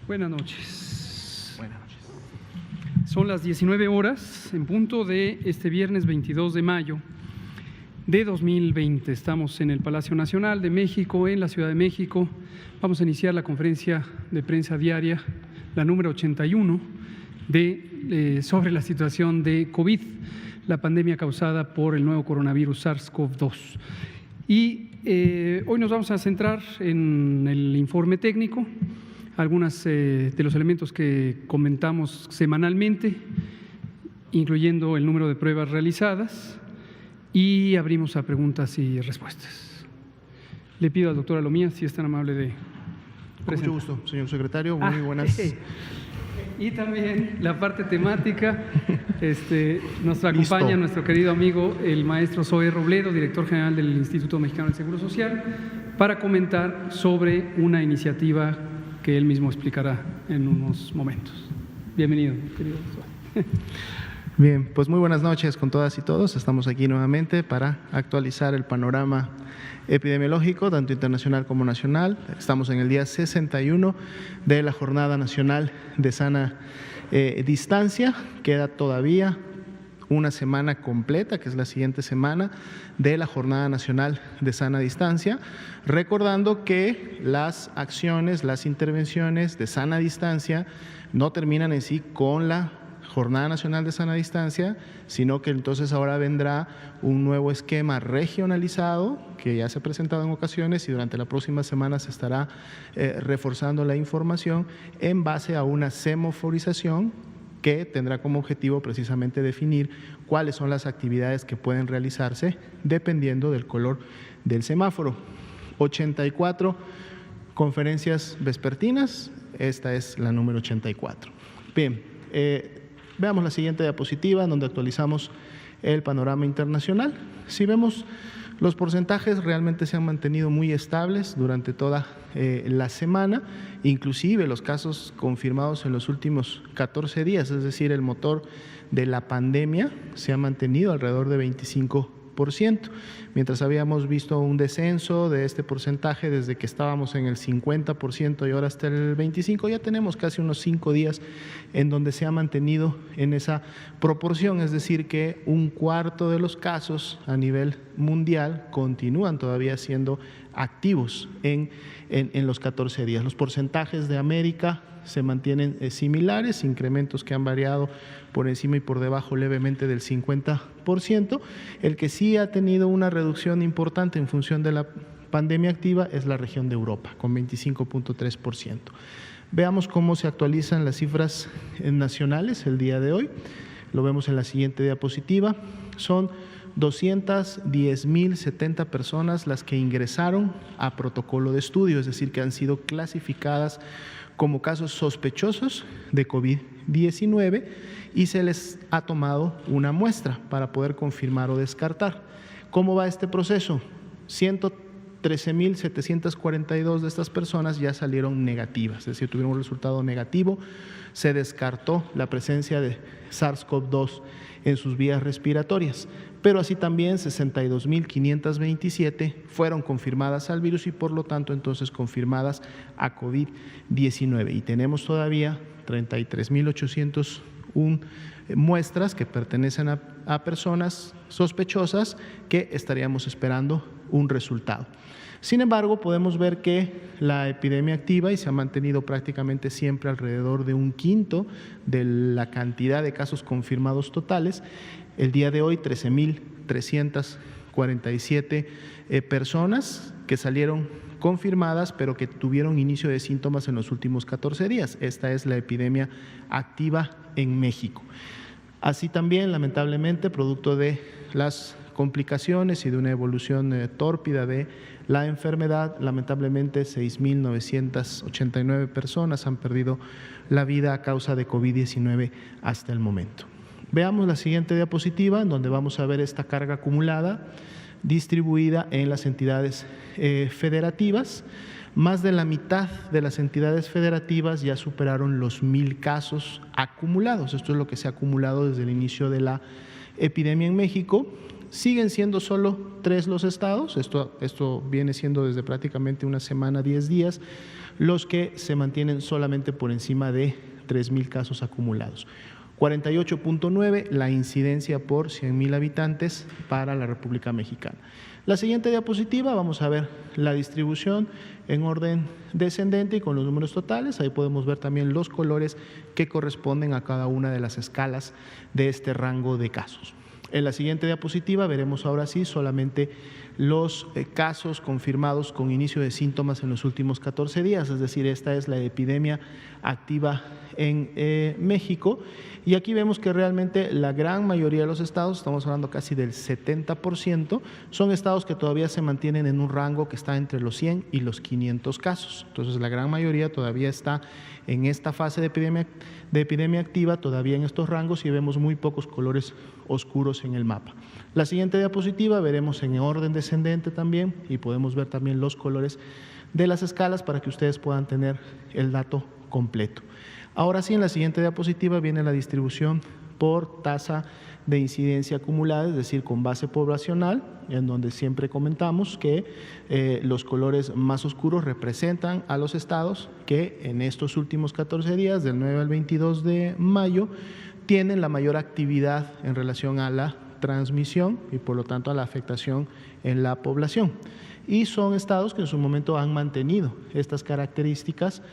Buenas noches. Buenas noches. Son las 19 horas en punto de este viernes 22 de mayo de 2020. Estamos en el Palacio Nacional de México, en la Ciudad de México. Vamos a iniciar la conferencia de prensa diaria, la número 81, sobre la situación de COVID, la pandemia causada por el nuevo coronavirus SARS-CoV-2. Y hoy nos vamos a centrar en el informe técnico, algunos de los elementos que comentamos semanalmente, incluyendo el número de pruebas realizadas, y abrimos a preguntas y respuestas. Le pido al doctor Alomía si es tan amable de presentar. Con mucho gusto, señor secretario. Muy buenas. Y también la parte temática, nos acompaña nuestro querido amigo, el maestro Zoé Robledo, director general del Instituto Mexicano del Seguro Social, para comentar sobre una iniciativa que él mismo explicará en unos momentos. Bienvenido, querido Zoé. Bien, pues muy buenas noches con todas y todos. Estamos aquí nuevamente para actualizar el panorama epidemiológico, tanto internacional como nacional. Estamos en el día 61 de la Jornada Nacional de Sana Distancia. Queda todavía una semana completa, que es la siguiente semana, de la Jornada Nacional de Sana Distancia, recordando que las acciones, las intervenciones de sana distancia no terminan en sí con la Jornada Nacional de Sana Distancia, sino que entonces ahora vendrá un nuevo esquema regionalizado que ya se ha presentado en ocasiones y durante la próxima semana se estará reforzando la información en base a una semaforización que tendrá como objetivo precisamente definir cuáles son las actividades que pueden realizarse dependiendo del color del semáforo. 84 conferencias vespertinas, esta es la número 84. Bien, veamos la siguiente diapositiva donde actualizamos el panorama internacional. Si vemos, los porcentajes realmente se han mantenido muy estables durante toda la semana, inclusive los casos confirmados en los últimos 14 días, es decir, el motor de la pandemia se ha mantenido alrededor de 25%, mientras habíamos visto un descenso de este porcentaje desde que estábamos en el 50% y ahora hasta el 25%, ya tenemos casi unos 5 días en donde se ha mantenido en esa proporción, es decir, que un cuarto de los casos a nivel mundial continúan todavía siendo activos en los 14 días. Los porcentajes de América se mantienen similares, incrementos que han variado por encima y por debajo levemente del 50%. El que sí ha tenido una reducción importante en función de la pandemia activa es la región de Europa, con 25.3%. Veamos cómo se actualizan las cifras nacionales el día de hoy. Lo vemos en la siguiente diapositiva. Son 210.070 personas las que ingresaron a protocolo de estudio, es decir, que han sido clasificadas como casos sospechosos de COVID-19 y se les ha tomado una muestra para poder confirmar o descartar. ¿Cómo va este proceso? 113.742 de estas personas ya salieron negativas, es decir, tuvieron un resultado negativo, se descartó la presencia de SARS-CoV-2 en sus vías respiratorias, pero así también 62.527 fueron confirmadas al virus y por lo tanto entonces confirmadas a COVID-19 y tenemos todavía 33.801 muestras que pertenecen a personas sospechosas que estaríamos esperando un resultado. Sin embargo, podemos ver que la epidemia activa y se ha mantenido prácticamente siempre alrededor de un quinto de la cantidad de casos confirmados totales. El día de hoy, 13.347 personas que salieron confirmadas, pero que tuvieron inicio de síntomas en los últimos 14 días. Esta es la epidemia activa en México. Así también, lamentablemente, producto de las complicaciones y de una evolución tórpida de la enfermedad, lamentablemente 6.989 personas han perdido la vida a causa de COVID-19 hasta el momento. Veamos la siguiente diapositiva, en donde vamos a ver esta carga acumulada distribuida en las entidades federativas. Más de la mitad de las entidades federativas ya superaron los 1,000 casos acumulados. Esto es lo que se ha acumulado desde el inicio de la epidemia en México. Siguen siendo solo 3 los estados, esto viene siendo desde prácticamente una semana, 10 días, los que se mantienen solamente por encima de 3,000 casos acumulados. 48.9 la incidencia por 100,000 habitantes para la República Mexicana. La siguiente diapositiva vamos a ver la distribución en orden descendente y con los números totales. Ahí podemos ver también los colores que corresponden a cada una de las escalas de este rango de casos. En la siguiente diapositiva veremos ahora sí solamente los casos confirmados con inicio de síntomas en los últimos 14 días, es decir, esta es la epidemia activa en México, y aquí vemos que realmente la gran mayoría de los estados, estamos hablando casi del 70%, son estados que todavía se mantienen en un rango que está entre los 100 y los 500 casos. Entonces la gran mayoría todavía está en esta fase de epidemia activa, todavía en estos rangos, y vemos muy pocos colores oscuros en el mapa. La siguiente diapositiva veremos en orden descendente también, y podemos ver también los colores de las escalas para que ustedes puedan tener el dato completo. Ahora sí, en la siguiente diapositiva viene la distribución por tasa de incidencia acumulada, es decir, con base poblacional, en donde siempre comentamos que los colores más oscuros representan a los estados que en estos últimos 14 días, del 9 al 22 de mayo, tienen la mayor actividad en relación a la transmisión y por lo tanto a la afectación en la población. Y son estados que en su momento han mantenido estas características.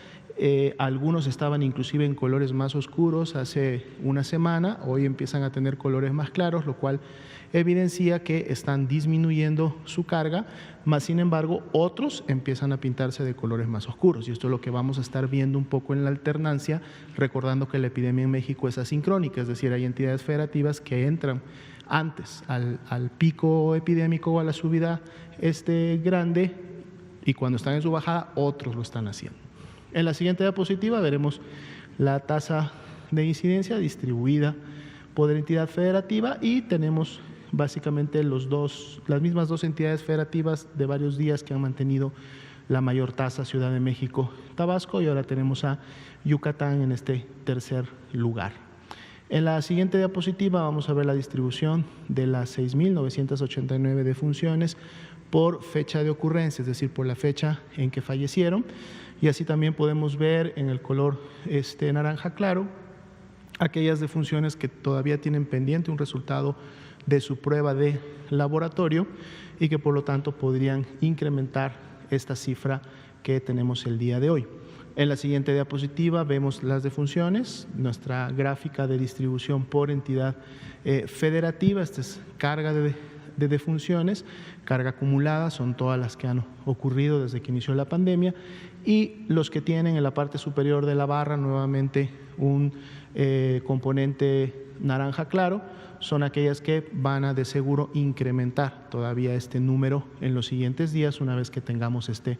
Algunos estaban inclusive en colores más oscuros hace una semana, hoy empiezan a tener colores más claros, lo cual evidencia que están disminuyendo su carga, más sin embargo otros empiezan a pintarse de colores más oscuros, y esto es lo que vamos a estar viendo un poco en la alternancia, recordando que la epidemia en México es asincrónica, es decir, hay entidades federativas que entran antes al pico epidémico o a la subida grande, y cuando están en su bajada otros lo están haciendo. En la siguiente diapositiva veremos la tasa de incidencia distribuida por entidad federativa, y tenemos básicamente las mismas dos entidades federativas de varios días que han mantenido la mayor tasa: Ciudad de México, Tabasco, y ahora tenemos a Yucatán en este tercer lugar. En la siguiente diapositiva vamos a ver la distribución de las 6,989 defunciones por fecha de ocurrencia, es decir, por la fecha en que fallecieron, y así también podemos ver en el color naranja claro aquellas defunciones que todavía tienen pendiente un resultado de su prueba de laboratorio y que por lo tanto podrían incrementar esta cifra que tenemos el día de hoy. En la siguiente diapositiva vemos las defunciones, nuestra gráfica de distribución por entidad federativa. Esta es carga de defunciones, carga acumulada, son todas las que han ocurrido desde que inició la pandemia, y los que tienen en la parte superior de la barra nuevamente un componente naranja claro son aquellas que van a de seguro incrementar todavía este número en los siguientes días una vez que tengamos este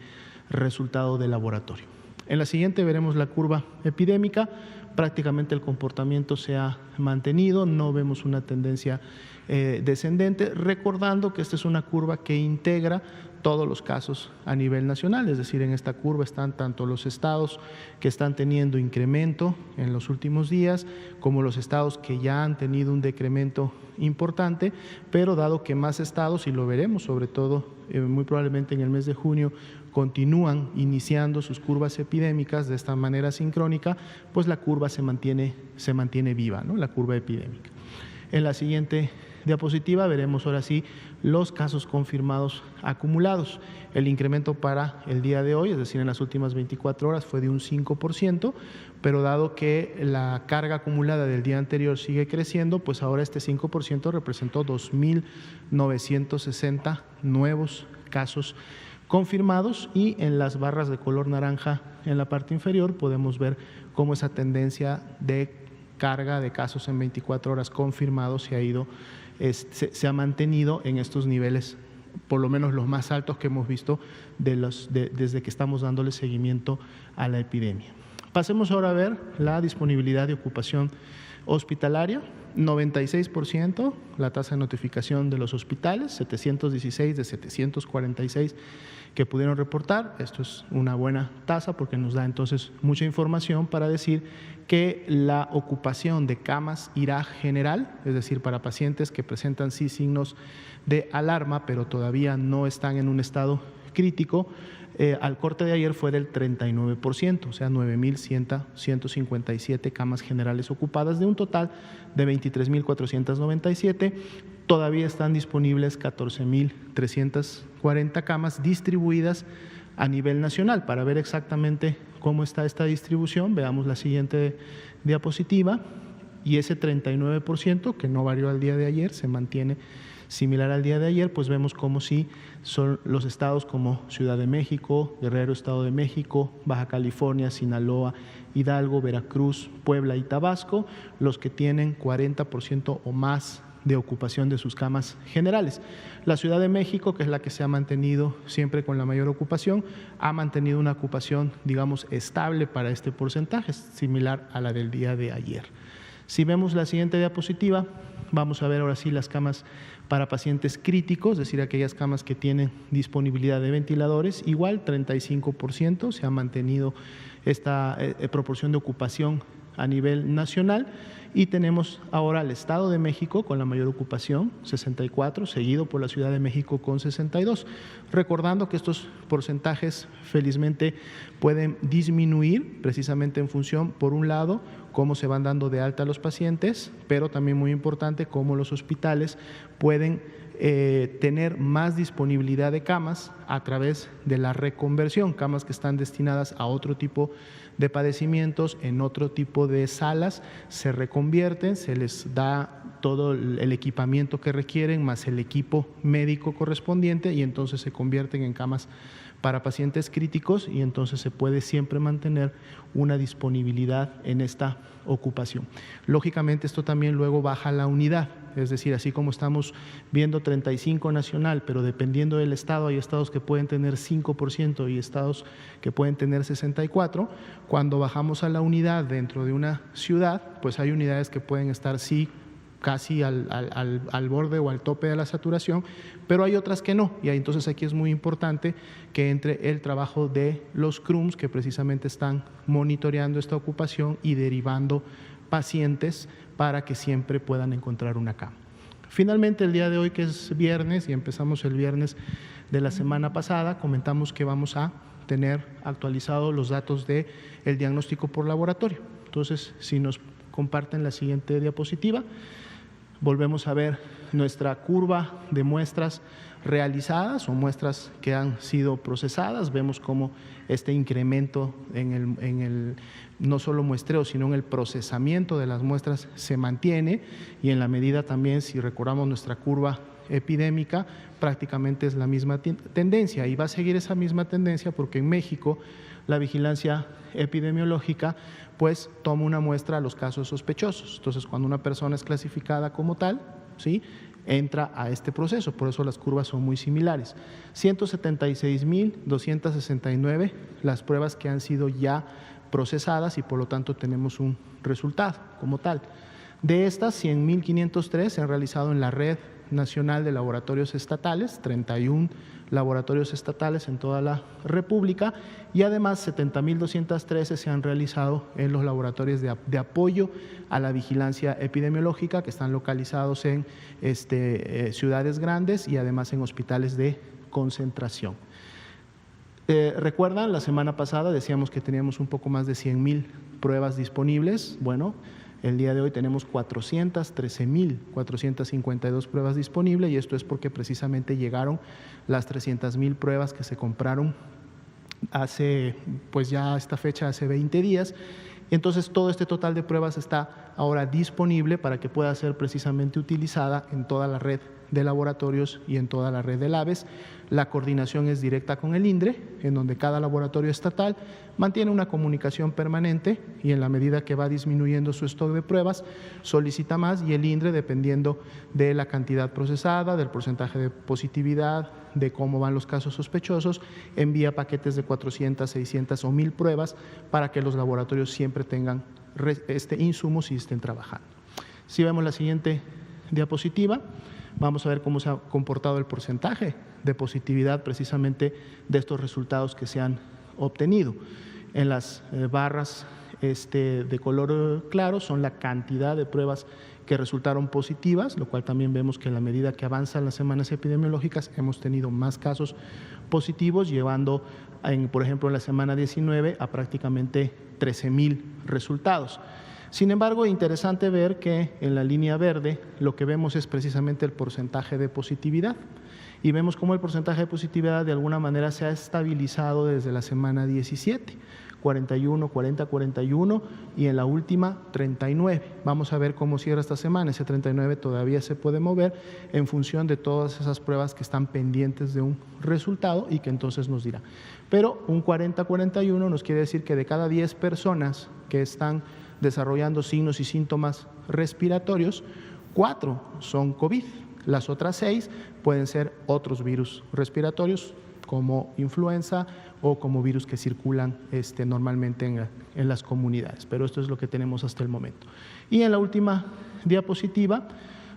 resultado de laboratorio. En la siguiente veremos la curva epidémica. Prácticamente el comportamiento se ha mantenido, no vemos una tendencia descendente, recordando que esta es una curva que integra todos los casos a nivel nacional, es decir, en esta curva están tanto los estados que están teniendo incremento en los últimos días, como los estados que ya han tenido un decremento importante, pero dado que más estados, y lo veremos sobre todo muy probablemente en el mes de junio, continúan iniciando sus curvas epidémicas de esta manera sincrónica, pues la curva se mantiene viva, ¿no? La curva epidémica. En la siguiente diapositiva veremos ahora sí los casos confirmados acumulados. El incremento para el día de hoy, es decir, en las últimas 24 horas, fue de un 5%, pero dado que la carga acumulada del día anterior sigue creciendo, pues ahora este 5% representó 2,960 nuevos casos confirmados, y en las barras de color naranja en la parte inferior podemos ver cómo esa tendencia de carga de casos en 24 horas confirmados se ha mantenido en estos niveles, por lo menos los más altos que hemos visto desde que estamos dándole seguimiento a la epidemia. Pasemos ahora a ver la disponibilidad de ocupación hospitalaria. 96% la tasa de notificación de los hospitales, 716 de 746 que pudieron reportar. Esto es una buena tasa porque nos da entonces mucha información para decir que la ocupación de camas irá general, es decir, para pacientes que presentan sí signos de alarma, pero todavía no están en un estado crítico, al corte de ayer fue del 39%, o sea, 9.157 camas generales ocupadas de un total de 23.497. Todavía están disponibles 14.340 camas distribuidas a nivel nacional. Para ver exactamente cómo está esta distribución, veamos la siguiente diapositiva. Y ese 39%, que no varió al día de ayer, se mantiene similar al día de ayer, pues vemos como si son los estados como Ciudad de México, Guerrero, Estado de México, Baja California, Sinaloa, Hidalgo, Veracruz, Puebla y Tabasco, los que tienen 40% o más de ocupación de sus camas generales. La Ciudad de México, que es la que se ha mantenido siempre con la mayor ocupación, ha mantenido una ocupación, digamos, estable para este porcentaje, similar a la del día de ayer. Si vemos la siguiente diapositiva, vamos a ver ahora sí las camas para pacientes críticos, es decir, aquellas camas que tienen disponibilidad de ventiladores, igual 35%, se ha mantenido esta proporción de ocupación a nivel nacional, y tenemos ahora al Estado de México con la mayor ocupación, 64, seguido por la Ciudad de México con 62. Recordando que estos porcentajes felizmente pueden disminuir precisamente en función, por un lado, cómo se van dando de alta los pacientes, pero también muy importante cómo los hospitales pueden tener más disponibilidad de camas a través de la reconversión, camas que están destinadas a otro tipo de padecimientos, en otro tipo de salas, se reconvierten, se les da todo el equipamiento que requieren, más el equipo médico correspondiente, y entonces se convierten en camas para pacientes críticos, y entonces se puede siempre mantener una disponibilidad en esta ocupación. Lógicamente esto también luego baja la unidad, es decir, así como estamos viendo 35 nacional, pero dependiendo del estado, hay estados que pueden tener 5% y estados que pueden tener 64%, cuando bajamos a la unidad dentro de una ciudad, pues hay unidades que pueden estar sí casi al borde o al tope de la saturación, pero hay otras que no, y entonces aquí es muy importante que entre el trabajo de los CRUMs, que precisamente están monitoreando esta ocupación y derivando pacientes para que siempre puedan encontrar una cama. Finalmente, el día de hoy, que es viernes, y empezamos el viernes de la semana pasada, comentamos que vamos a tener actualizados los datos del diagnóstico por laboratorio. Entonces, si nos comparten la siguiente diapositiva, volvemos a ver nuestra curva de muestras realizadas o muestras que han sido procesadas. Vemos cómo este incremento en el no solo muestreo, sino en el procesamiento de las muestras se mantiene, y en la medida también, si recordamos nuestra curva epidémica, prácticamente es la misma tendencia, y va a seguir esa misma tendencia porque en México la vigilancia epidemiológica pues toma una muestra a los casos sospechosos. Entonces, cuando una persona es clasificada como tal, ¿sí?, entra a este proceso, por eso las curvas son muy similares. 176.269 las pruebas que han sido ya procesadas, y por lo tanto tenemos un resultado como tal. De estas, 100.503 se han realizado en la red nacional de laboratorios estatales, 31 laboratorios estatales en toda la República, y además 70.213 se han realizado en los laboratorios de apoyo a la vigilancia epidemiológica, que están localizados en ciudades grandes y además en hospitales de concentración. ¿Recuerdan? La semana pasada decíamos que teníamos un poco más de 100.000 pruebas disponibles. Bueno, el día de hoy tenemos 413.452 pruebas disponibles, y esto es porque precisamente llegaron las 300.000 pruebas que se compraron hace, pues ya a esta fecha, hace 20 días. Entonces, todo este total de pruebas está ahora disponible para que pueda ser precisamente utilizada en toda la red de laboratorios y en toda la red de labs. La coordinación es directa con el INDRE, en donde cada laboratorio estatal mantiene una comunicación permanente, y en la medida que va disminuyendo su stock de pruebas, solicita más, y el INDRE, dependiendo de la cantidad procesada, del porcentaje de positividad, de cómo van los casos sospechosos, envía paquetes de 400, 600 o 1,000 pruebas para que los laboratorios siempre tengan insumos y estén trabajando. Si vemos la siguiente diapositiva, vamos a ver cómo se ha comportado el porcentaje de positividad precisamente de estos resultados que se han obtenido. En las barras de color claro son la cantidad de pruebas que resultaron positivas, lo cual también vemos que en la medida que avanzan las semanas epidemiológicas hemos tenido más casos positivos, llevando, por ejemplo, en la semana 19 a prácticamente 13,000 resultados. Sin embargo, interesante ver que en la línea verde lo que vemos es precisamente el porcentaje de positividad. Y vemos cómo el porcentaje de positividad de alguna manera se ha estabilizado desde la semana 17, 41, 40, 41 y en la última 39. Vamos a ver cómo cierra esta semana. Ese 39 todavía se puede mover en función de todas esas pruebas que están pendientes de un resultado y que entonces nos dirá. Pero un 40-41 nos quiere decir que de cada 10 personas que están desarrollando signos y síntomas respiratorios, 4 son COVID. Las otras 6 pueden ser otros virus respiratorios como influenza o como virus que circulan normalmente en las comunidades. Pero esto es lo que tenemos hasta el momento. Y en la última diapositiva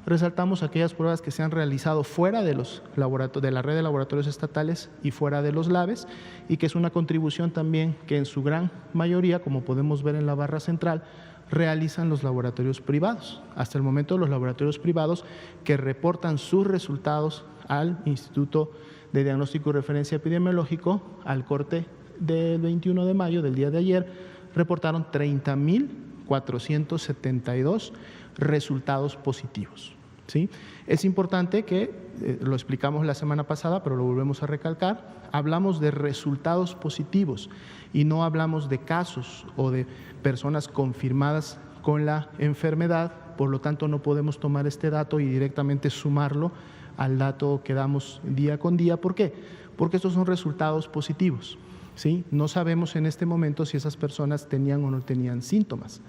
resaltamos aquellas pruebas que se han realizado fuera de la red de laboratorios estatales y fuera de los labs, y que es una contribución también que en su gran mayoría, como podemos ver en la barra central, realizan los laboratorios privados. Hasta el momento los laboratorios privados que reportan sus resultados al Instituto de Diagnóstico y Referencia Epidemiológico al corte del 21 de mayo, del día de ayer, reportaron 30,472 resultados positivos. ¿Sí? Es importante que, lo explicamos la semana pasada, pero lo volvemos a recalcar, hablamos de resultados positivos y no hablamos de casos o de personas confirmadas con la enfermedad, por lo tanto no podemos tomar este dato y directamente sumarlo al dato que damos día con día. ¿Por qué? Porque estos son resultados positivos. ¿Sí? No sabemos en este momento si esas personas tenían o no tenían síntomas.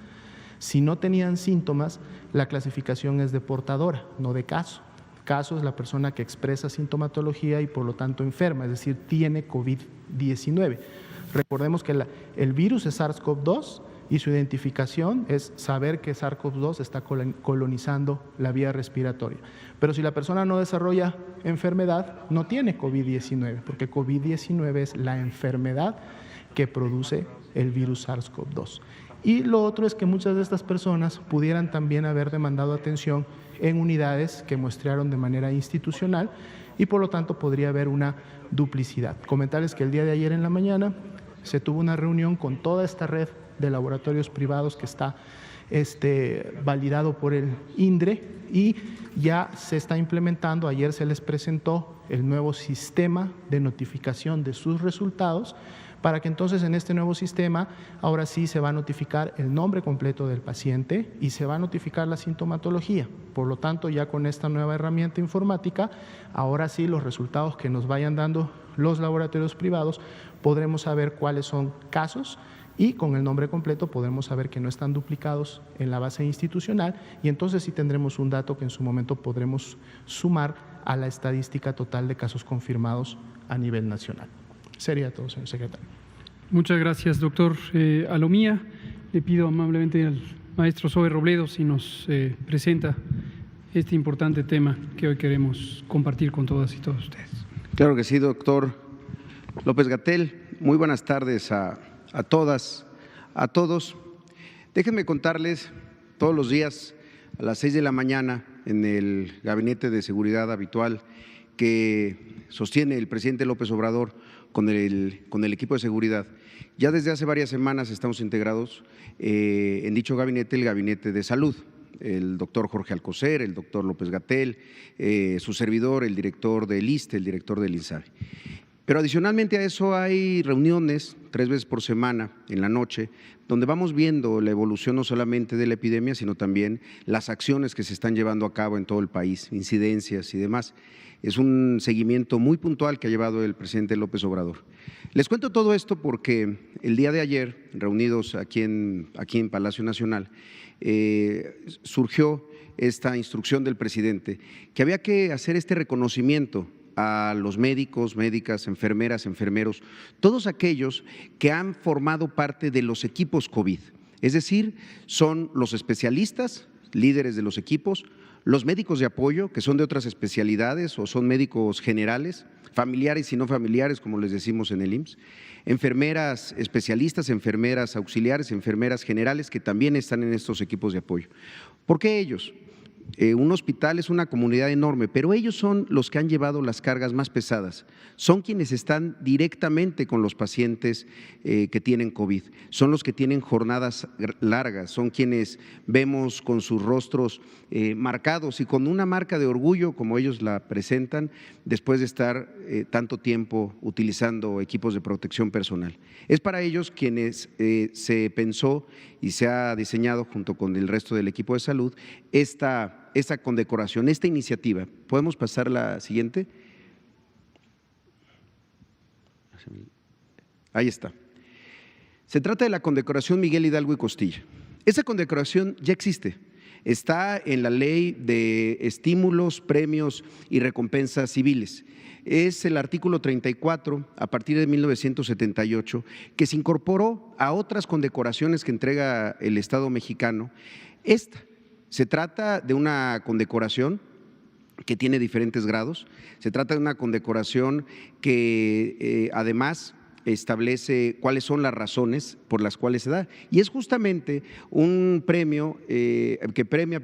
Si no tenían síntomas, la clasificación es de portadora, no de caso. Caso es la persona que expresa sintomatología y por lo tanto enferma, es decir, tiene COVID-19. Recordemos que el virus es SARS-CoV-2 y su identificación es saber que SARS-CoV-2 está colonizando la vía respiratoria. Pero si la persona no desarrolla enfermedad, no tiene COVID-19, porque COVID-19 es la enfermedad que produce el virus SARS-CoV-2. Y lo otro es que muchas de estas personas pudieran también haber demandado atención en unidades que muestrearon de manera institucional y por lo tanto podría haber una duplicidad. Comentarles que el día de ayer en la mañana se tuvo una reunión con toda esta red de laboratorios privados que está validado por el INDRE y ya se está implementando. Ayer se les presentó el nuevo sistema de notificación de sus resultados, para que entonces en este nuevo sistema ahora sí se va a notificar el nombre completo del paciente y se va a notificar la sintomatología. Por lo tanto, ya con esta nueva herramienta informática, ahora sí los resultados que nos vayan dando los laboratorios privados, podremos saber cuáles son casos y con el nombre completo podremos saber que no están duplicados en la base institucional y entonces sí tendremos un dato que en su momento podremos sumar a la estadística total de casos confirmados a nivel nacional. Sería todo, señor secretario. Muchas gracias, doctor Alomía. Le pido amablemente al maestro Zoe Robledo si nos presenta este importante tema que hoy queremos compartir con todas y todos ustedes. Claro que sí, doctor López-Gatell. Muy buenas tardes a todas, a todos. Déjenme contarles, todos los días a las 6 de la mañana en el gabinete de seguridad habitual que sostiene el presidente López Obrador con el equipo de seguridad. Ya desde hace varias semanas estamos integrados en dicho gabinete, el gabinete de salud, el doctor Jorge Alcocer, el doctor López-Gatell, su servidor, el director del ISSSTE, el director del INSABI. Pero adicionalmente a eso hay reuniones 3 veces por semana en la noche, donde vamos viendo la evolución no solamente de la epidemia, sino también las acciones que se están llevando a cabo en todo el país, incidencias y demás. Es un seguimiento muy puntual que ha llevado el presidente López Obrador. Les cuento todo esto porque el día de ayer, reunidos aquí en Palacio Nacional, surgió esta instrucción del presidente que había que hacer este reconocimiento a los médicos, médicas, enfermeras, enfermeros, todos aquellos que han formado parte de los equipos COVID. Es decir, son los especialistas, líderes de los equipos, los médicos de apoyo, que son de otras especialidades o son médicos generales, familiares y no familiares, como les decimos en el IMSS, enfermeras especialistas, enfermeras auxiliares, enfermeras generales, que también están en estos equipos de apoyo. ¿Por qué ellos? Un hospital es una comunidad enorme, pero ellos son los que han llevado las cargas más pesadas, son quienes están directamente con los pacientes que tienen COVID, son los que tienen jornadas largas, son quienes vemos con sus rostros marcados y con una marca de orgullo como ellos la presentan después de estar tanto tiempo utilizando equipos de protección personal. Es para ellos quienes se pensó y se ha diseñado junto con el resto del equipo de salud esta condecoración, esta iniciativa. ¿Podemos pasar la siguiente? Ahí está. Se trata de la condecoración Miguel Hidalgo y Costilla. Esa condecoración ya existe. Está en la Ley de Estímulos, Premios y Recompensas Civiles. Es el artículo 34, a partir de 1978, que se incorporó a otras condecoraciones que entrega el Estado mexicano. Se trata de una condecoración que tiene diferentes grados, se trata de una condecoración que además establece cuáles son las razones por las cuales se da, y es justamente un premio que premia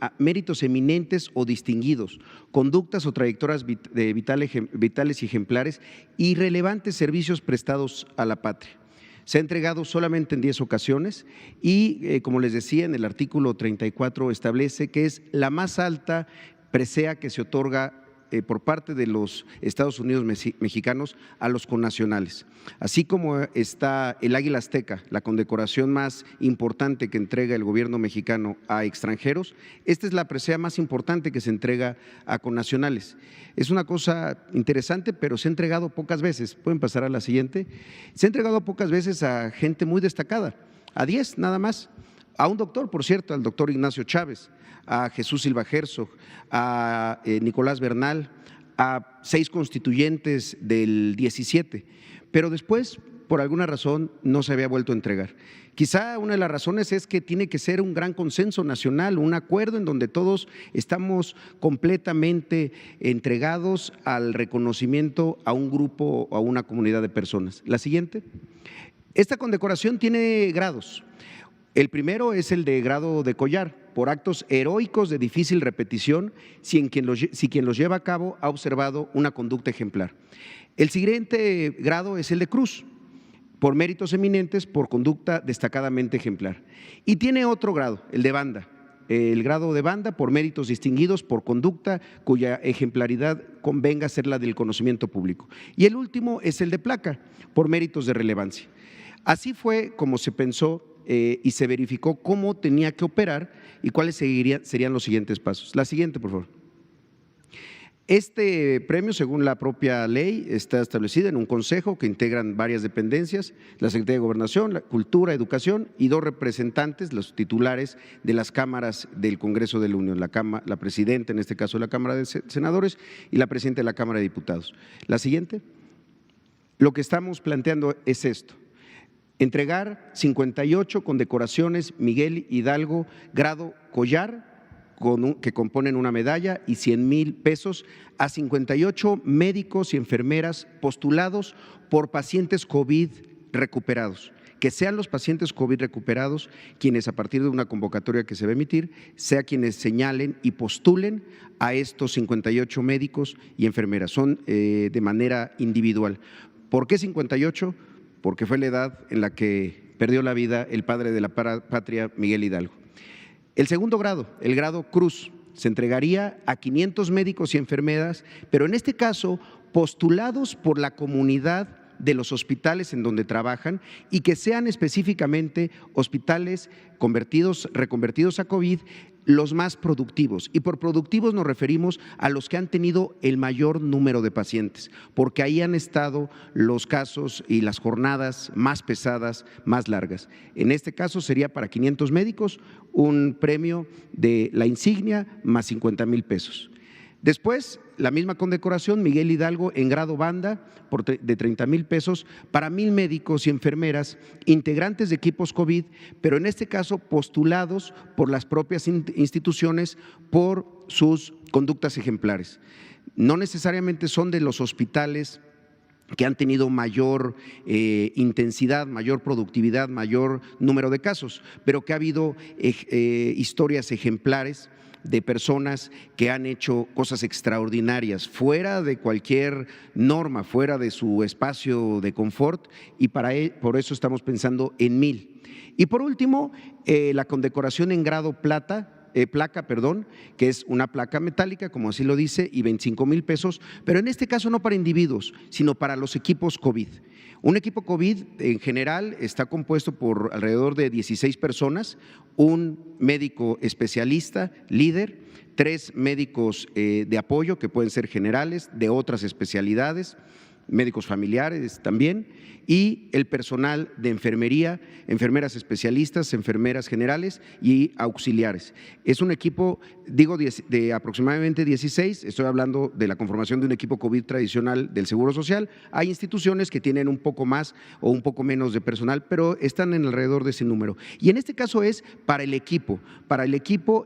a méritos eminentes o distinguidos, conductas o trayectorias vitales y ejemplares y relevantes servicios prestados a la patria. Se ha entregado solamente en 10 ocasiones y, como les decía, en el artículo 34 establece que es la más alta presea que se otorga por parte de los Estados Unidos mexicanos a los connacionales. Así como está el Águila Azteca, la condecoración más importante que entrega el gobierno mexicano a extranjeros, esta es la presea más importante que se entrega a connacionales. Es una cosa interesante, pero se ha entregado pocas veces. ¿Pueden pasar a la siguiente? Se ha entregado pocas veces a gente muy destacada, a 10 nada más. A un doctor, por cierto, al doctor Ignacio Chávez, a Jesús Silva Herzog, a Nicolás Bernal, a 6 constituyentes del 17, pero después, por alguna razón, no se había vuelto a entregar. Quizá una de las razones es que tiene que ser un gran consenso nacional, un acuerdo en donde todos estamos completamente entregados al reconocimiento a un grupo o a una comunidad de personas. La siguiente. Esta condecoración tiene grados. El primero es el de grado de collar, por actos heroicos de difícil repetición si quien los lleva a cabo ha observado una conducta ejemplar. El siguiente grado es el de cruz, por méritos eminentes, por conducta destacadamente ejemplar. Y tiene otro grado, el de banda, el grado de banda por méritos distinguidos, por conducta cuya ejemplaridad convenga ser la del conocimiento público. Y el último es el de placa, por méritos de relevancia. Así fue como se pensó y se verificó cómo tenía que operar y cuáles serían los siguientes pasos. La siguiente, por favor. Este premio, según la propia ley, está establecido en un consejo que integran varias dependencias, la Secretaría de Gobernación, la Cultura, Educación y 2 representantes, los titulares de las cámaras del Congreso de la Unión, la presidenta, en este caso de la Cámara de Senadores, y la presidenta de la Cámara de Diputados. La siguiente. Lo que estamos planteando es esto. Entregar 58 condecoraciones Miguel Hidalgo, grado collar, que componen una medalla y 100,000 pesos a 58 médicos y enfermeras postulados por pacientes COVID recuperados. Que sean los pacientes COVID recuperados quienes, a partir de una convocatoria que se va a emitir, sea quienes señalen y postulen a estos 58 médicos y enfermeras. Son de manera individual. ¿Por qué 58? Porque fue la edad en la que perdió la vida el padre de la patria, Miguel Hidalgo. El segundo grado, el grado cruz, se entregaría a 500 médicos y enfermeras, pero en este caso postulados por la comunidad de los hospitales en donde trabajan y que sean específicamente hospitales reconvertidos a COVID, los más productivos. Y por productivos nos referimos a los que han tenido el mayor número de pacientes, porque ahí han estado los casos y las jornadas más pesadas, más largas. En este caso sería para 500 médicos un premio de la insignia más 50,000 pesos. Después, la misma condecoración, Miguel Hidalgo en grado banda de 30,000 pesos para 1,000 médicos y enfermeras, integrantes de equipos COVID, pero en este caso postulados por las propias instituciones por sus conductas ejemplares. No necesariamente son de los hospitales que han tenido mayor intensidad, mayor productividad, mayor número de casos, pero que ha habido historias ejemplares de personas que han hecho cosas extraordinarias, fuera de cualquier norma, fuera de su espacio de confort, y por eso estamos pensando en 1,000. Y por último, la condecoración en grado placa, que es una placa metálica, como así lo dice, y 25,000 pesos, pero en este caso no para individuos, sino para los equipos COVID. Un equipo COVID en general está compuesto por alrededor de 16 personas, un médico especialista, líder, 3 médicos de apoyo que pueden ser generales, de otras especialidades, médicos familiares también, y el personal de enfermería, enfermeras especialistas, enfermeras generales y auxiliares. Es un equipo, digo, de aproximadamente 16, estoy hablando de la conformación de un equipo COVID tradicional del Seguro Social. Hay instituciones que tienen un poco más o un poco menos de personal, pero están en alrededor de ese número. Y en este caso es para el equipo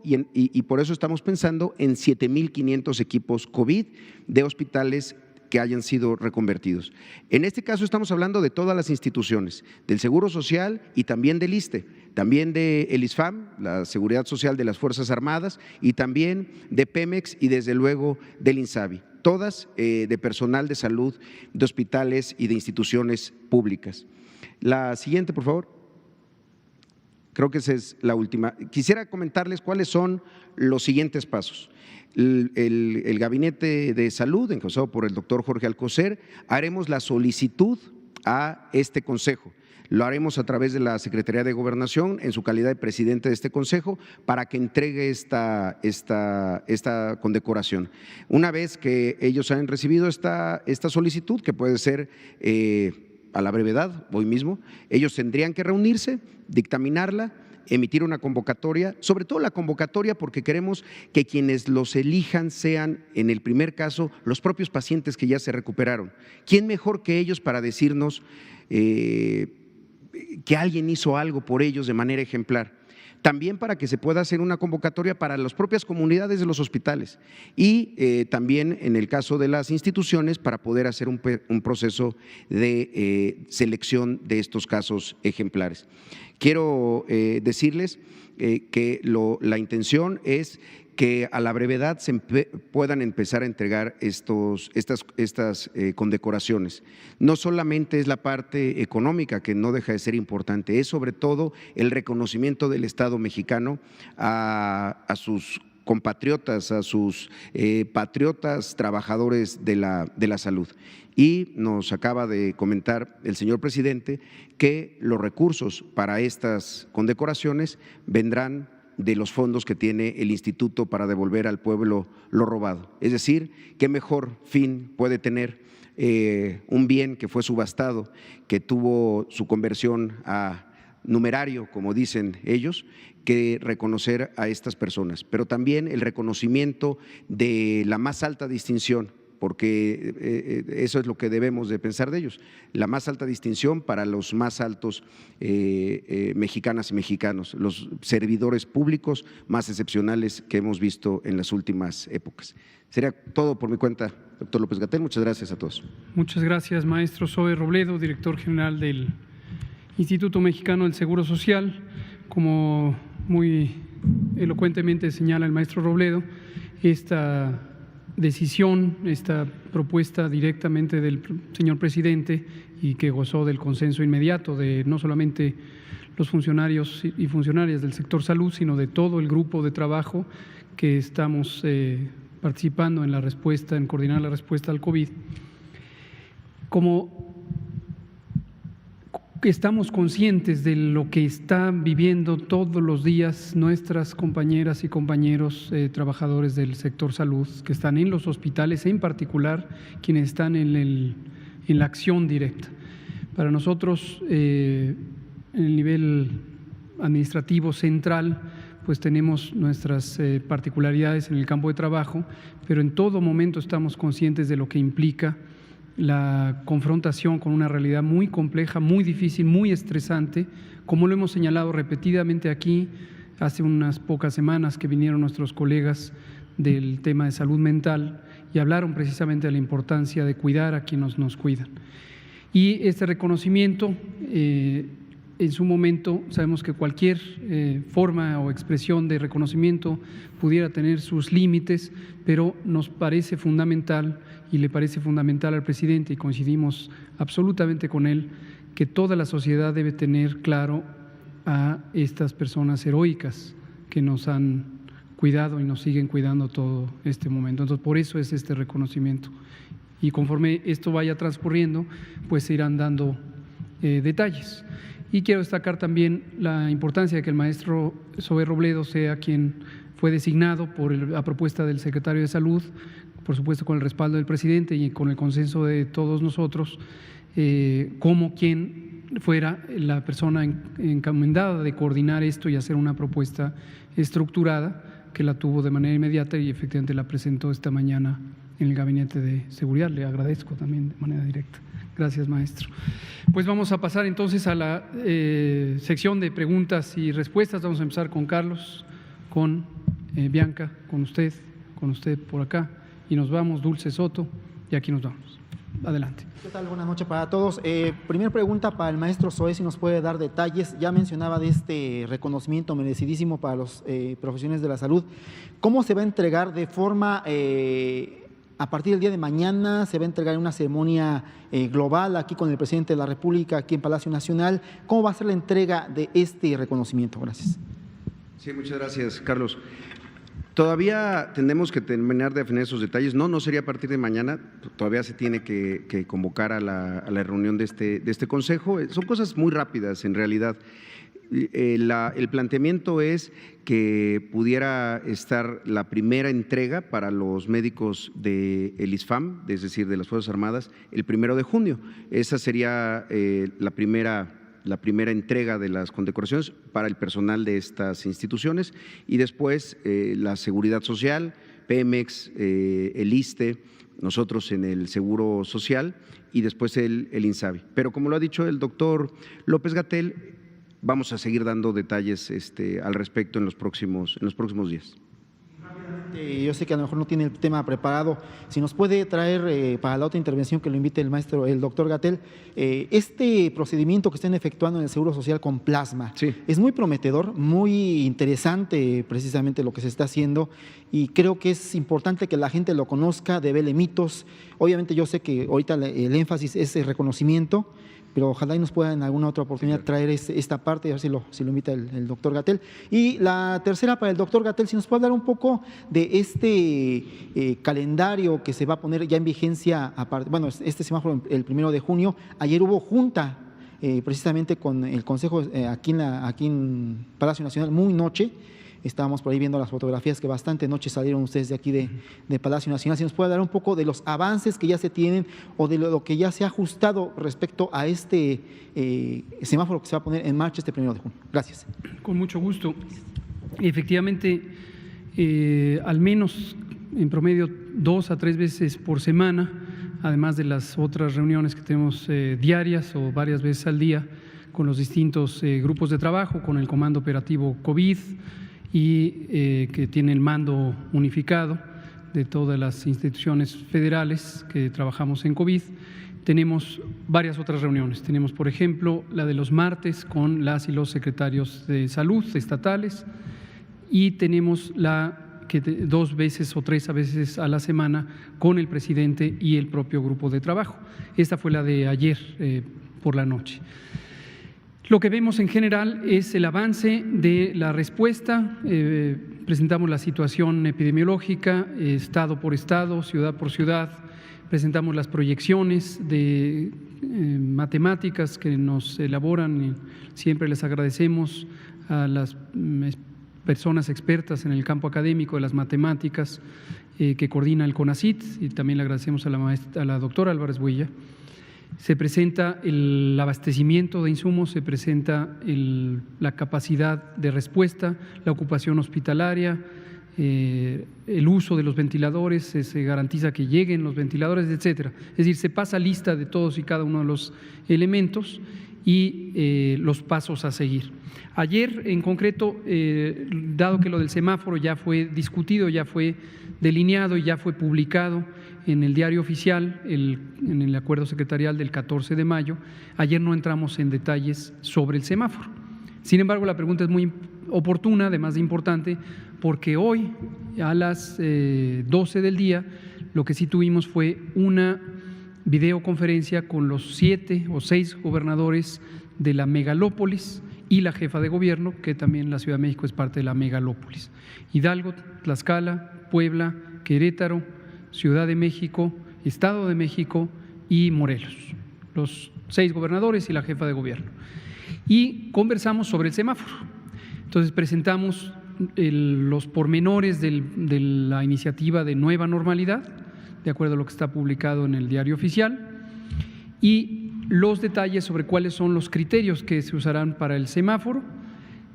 y por eso estamos pensando en 7,500 equipos COVID de hospitales que hayan sido reconvertidos. En este caso estamos hablando de todas las instituciones, del Seguro Social y también del ISSSTE, también del ISFAM, la Seguridad Social de las Fuerzas Armadas, y también de Pemex y desde luego del INSABI, todas de personal de salud, de hospitales y de instituciones públicas. La siguiente, por favor. Creo que esa es la última. Quisiera comentarles cuáles son los siguientes pasos. El Gabinete de Salud, encabezado por el doctor Jorge Alcocer, haremos la solicitud a este consejo. Lo haremos a través de la Secretaría de Gobernación en su calidad de presidente de este consejo para que entregue esta condecoración. Una vez que ellos hayan recibido esta solicitud, que puede ser a la brevedad, hoy mismo, ellos tendrían que reunirse, dictaminarla, emitir una convocatoria, sobre todo la convocatoria porque queremos que quienes los elijan sean, en el primer caso, los propios pacientes que ya se recuperaron. ¿Quién mejor que ellos para decirnos que alguien hizo algo por ellos de manera ejemplar? También para que se pueda hacer una convocatoria para las propias comunidades de los hospitales y también en el caso de las instituciones para poder hacer un proceso de selección de estos casos ejemplares. Quiero decirles que la intención es que a la brevedad se puedan empezar a entregar estas condecoraciones. No solamente es la parte económica, que no deja de ser importante, es sobre todo el reconocimiento del Estado mexicano a sus compatriotas, a sus patriotas trabajadores de la salud. Y nos acaba de comentar el señor presidente que los recursos para estas condecoraciones vendrán de los fondos que tiene el instituto para devolver al pueblo lo robado. Es decir, ¿qué mejor fin puede tener un bien que fue subastado, que tuvo su conversión a numerario, como dicen ellos, que reconocer a estas personas? Pero también el reconocimiento de la más alta distinción, porque eso es lo que debemos de pensar de ellos, la más alta distinción para los más altos mexicanas y mexicanos, los servidores públicos más excepcionales que hemos visto en las últimas épocas. Sería todo por mi cuenta, doctor López-Gatell. Muchas gracias a todos. Muchas gracias, maestro Zoe Robledo, director general del Instituto Mexicano del Seguro Social. Como muy elocuentemente señala el maestro Robledo, esta decisión, esta propuesta directamente del señor presidente y que gozó del consenso inmediato de no solamente los funcionarios y funcionarias del sector salud, sino de todo el grupo de trabajo que estamos participando en la respuesta, en coordinar la respuesta al COVID. Como estamos conscientes de lo que están viviendo todos los días nuestras compañeras y compañeros trabajadores del sector salud que están en los hospitales, en particular quienes están en la acción directa. Para nosotros, en el nivel administrativo central, pues tenemos nuestras particularidades en el campo de trabajo, pero en todo momento estamos conscientes de lo que implica la confrontación con una realidad muy compleja, muy difícil, muy estresante, como lo hemos señalado repetidamente aquí. Hace unas pocas semanas que vinieron nuestros colegas del tema de salud mental y hablaron precisamente de la importancia de cuidar a quienes nos cuidan. Y este reconocimiento, en su momento, sabemos que cualquier forma o expresión de reconocimiento pudiera tener sus límites, pero nos parece fundamental y le parece fundamental al presidente, y coincidimos absolutamente con él, que toda la sociedad debe tener claro a estas personas heroicas que nos han cuidado y nos siguen cuidando todo este momento. Entonces, por eso es este reconocimiento. Y conforme esto vaya transcurriendo, pues se irán dando detalles. Y quiero destacar también la importancia de que el maestro Zoé Robledo sea quien fue designado a propuesta del secretario de Salud, por supuesto con el respaldo del presidente y con el consenso de todos nosotros, como quien fuera la persona encomendada de coordinar esto y hacer una propuesta estructurada, que la tuvo de manera inmediata y efectivamente la presentó esta mañana en el Gabinete de Seguridad. Le agradezco también de manera directa. Gracias, maestro. Pues vamos a pasar entonces a la sección de preguntas y respuestas. Vamos a empezar con Carlos, con Bianca, con usted por acá, y nos vamos, Dulce Soto, y aquí nos vamos. Adelante. ¿Qué tal? Buenas noches para todos. Primera pregunta para el maestro Zoé, si nos puede dar detalles. Ya mencionaba de este reconocimiento merecidísimo para los profesionales de la salud. ¿Cómo se va a entregar de forma, a partir del día de mañana, se va a entregar en una ceremonia global aquí con el presidente de la República, aquí en Palacio Nacional? ¿Cómo va a ser la entrega de este reconocimiento? Gracias. Sí, muchas gracias, Carlos. Todavía tenemos que terminar de afinar esos detalles. No sería a partir de mañana. Todavía se tiene que convocar a la reunión de este consejo. Son cosas muy rápidas, en realidad. El planteamiento es que pudiera estar la primera entrega para los médicos del ISFAM, es decir, de las Fuerzas Armadas, el 1 de junio. Esa sería la primera entrega de las condecoraciones para el personal de estas instituciones, y después la Seguridad Social, Pemex, el ISSSTE, nosotros en el Seguro Social, y después el INSABI. Pero como lo ha dicho el doctor López-Gatell, vamos a seguir dando detalles al respecto en los próximos días. Yo sé que a lo mejor no tiene el tema preparado. Si nos puede traer para la otra intervención que lo invite el doctor Gatell, este procedimiento que están efectuando en el Seguro Social con plasma, sí, es muy prometedor, muy interesante precisamente lo que se está haciendo, y creo que es importante que la gente lo conozca, devele mitos. Obviamente yo sé que ahorita el énfasis es el reconocimiento, pero ojalá y nos pueda en alguna otra oportunidad traer esta parte, y a ver si lo invita el doctor Gatell. Y la tercera para el doctor Gatell, si nos puede hablar un poco de este calendario que se va a poner ya en vigencia, este semáforo el 1 de junio. Ayer hubo junta precisamente con el Consejo aquí en Palacio Nacional, muy noche. Estábamos por ahí viendo las fotografías que bastante noche salieron ustedes de aquí de Palacio Nacional. Si nos puede dar un poco de los avances que ya se tienen o de lo que ya se ha ajustado respecto a este semáforo que se va a poner en marcha este 1 de junio. Gracias. Con mucho gusto. Efectivamente, al menos en promedio 2 a 3 veces por semana, además de las otras reuniones que tenemos diarias o varias veces al día con los distintos grupos de trabajo, con el Comando Operativo COVID, y que tiene el mando unificado de todas las instituciones federales que trabajamos en COVID. Tenemos varias otras reuniones. Tenemos, por ejemplo, la de los martes con las y los secretarios de salud estatales, y tenemos la que 2 veces o 3 a veces a la semana con el presidente y el propio grupo de trabajo. Esta fue la de ayer por la noche. Lo que vemos en general es el avance de la respuesta. Presentamos la situación epidemiológica, estado por estado, ciudad por ciudad. Presentamos las proyecciones de matemáticas que nos elaboran, y siempre les agradecemos a las personas expertas en el campo académico de las matemáticas que coordina el CONACYT, y también le agradecemos a la doctora Álvarez Builla. Se presenta el abastecimiento de insumos, se presenta la capacidad de respuesta, la ocupación hospitalaria, el uso de los ventiladores, se garantiza que lleguen los ventiladores, etcétera. Es decir, se pasa lista de todos y cada uno de los elementos y los pasos a seguir. Ayer, en concreto, dado que lo del semáforo ya fue discutido, ya fue delineado y ya fue publicado en el diario oficial, en el acuerdo secretarial del 14 de mayo, ayer no entramos en detalles sobre el semáforo. Sin embargo, la pregunta es muy oportuna, además de importante, porque hoy a las 12 del día lo que sí tuvimos fue una videoconferencia con los 7 o 6 gobernadores de la megalópolis y la jefa de gobierno, que también la Ciudad de México es parte de la megalópolis. Hidalgo, Tlaxcala, Puebla, Querétaro, Ciudad de México, Estado de México y Morelos, los 6 gobernadores y la jefa de gobierno. Y conversamos sobre el semáforo. Entonces presentamos los pormenores de la iniciativa de nueva normalidad, de acuerdo a lo que está publicado en el diario oficial, y los detalles sobre cuáles son los criterios que se usarán para el semáforo.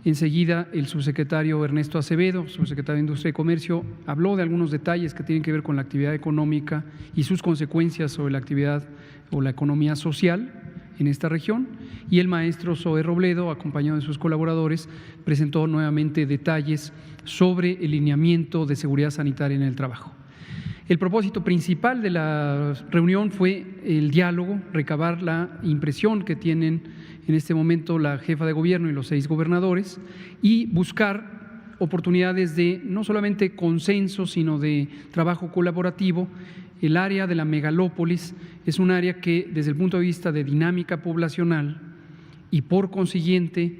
Enseguida el subsecretario Ernesto Acevedo, subsecretario de Industria y Comercio, habló de algunos detalles que tienen que ver con la actividad económica y sus consecuencias sobre la actividad o la economía social en esta región, y el maestro Zoe Robledo, acompañado de sus colaboradores, presentó nuevamente detalles sobre el lineamiento de seguridad sanitaria en el trabajo. El propósito principal de la reunión fue el diálogo, recabar la impresión que tienen en este momento la jefa de gobierno y los 6 gobernadores y buscar oportunidades de no solamente consenso, sino de trabajo colaborativo. El área de la megalópolis es un área que, desde el punto de vista de dinámica poblacional y por consiguiente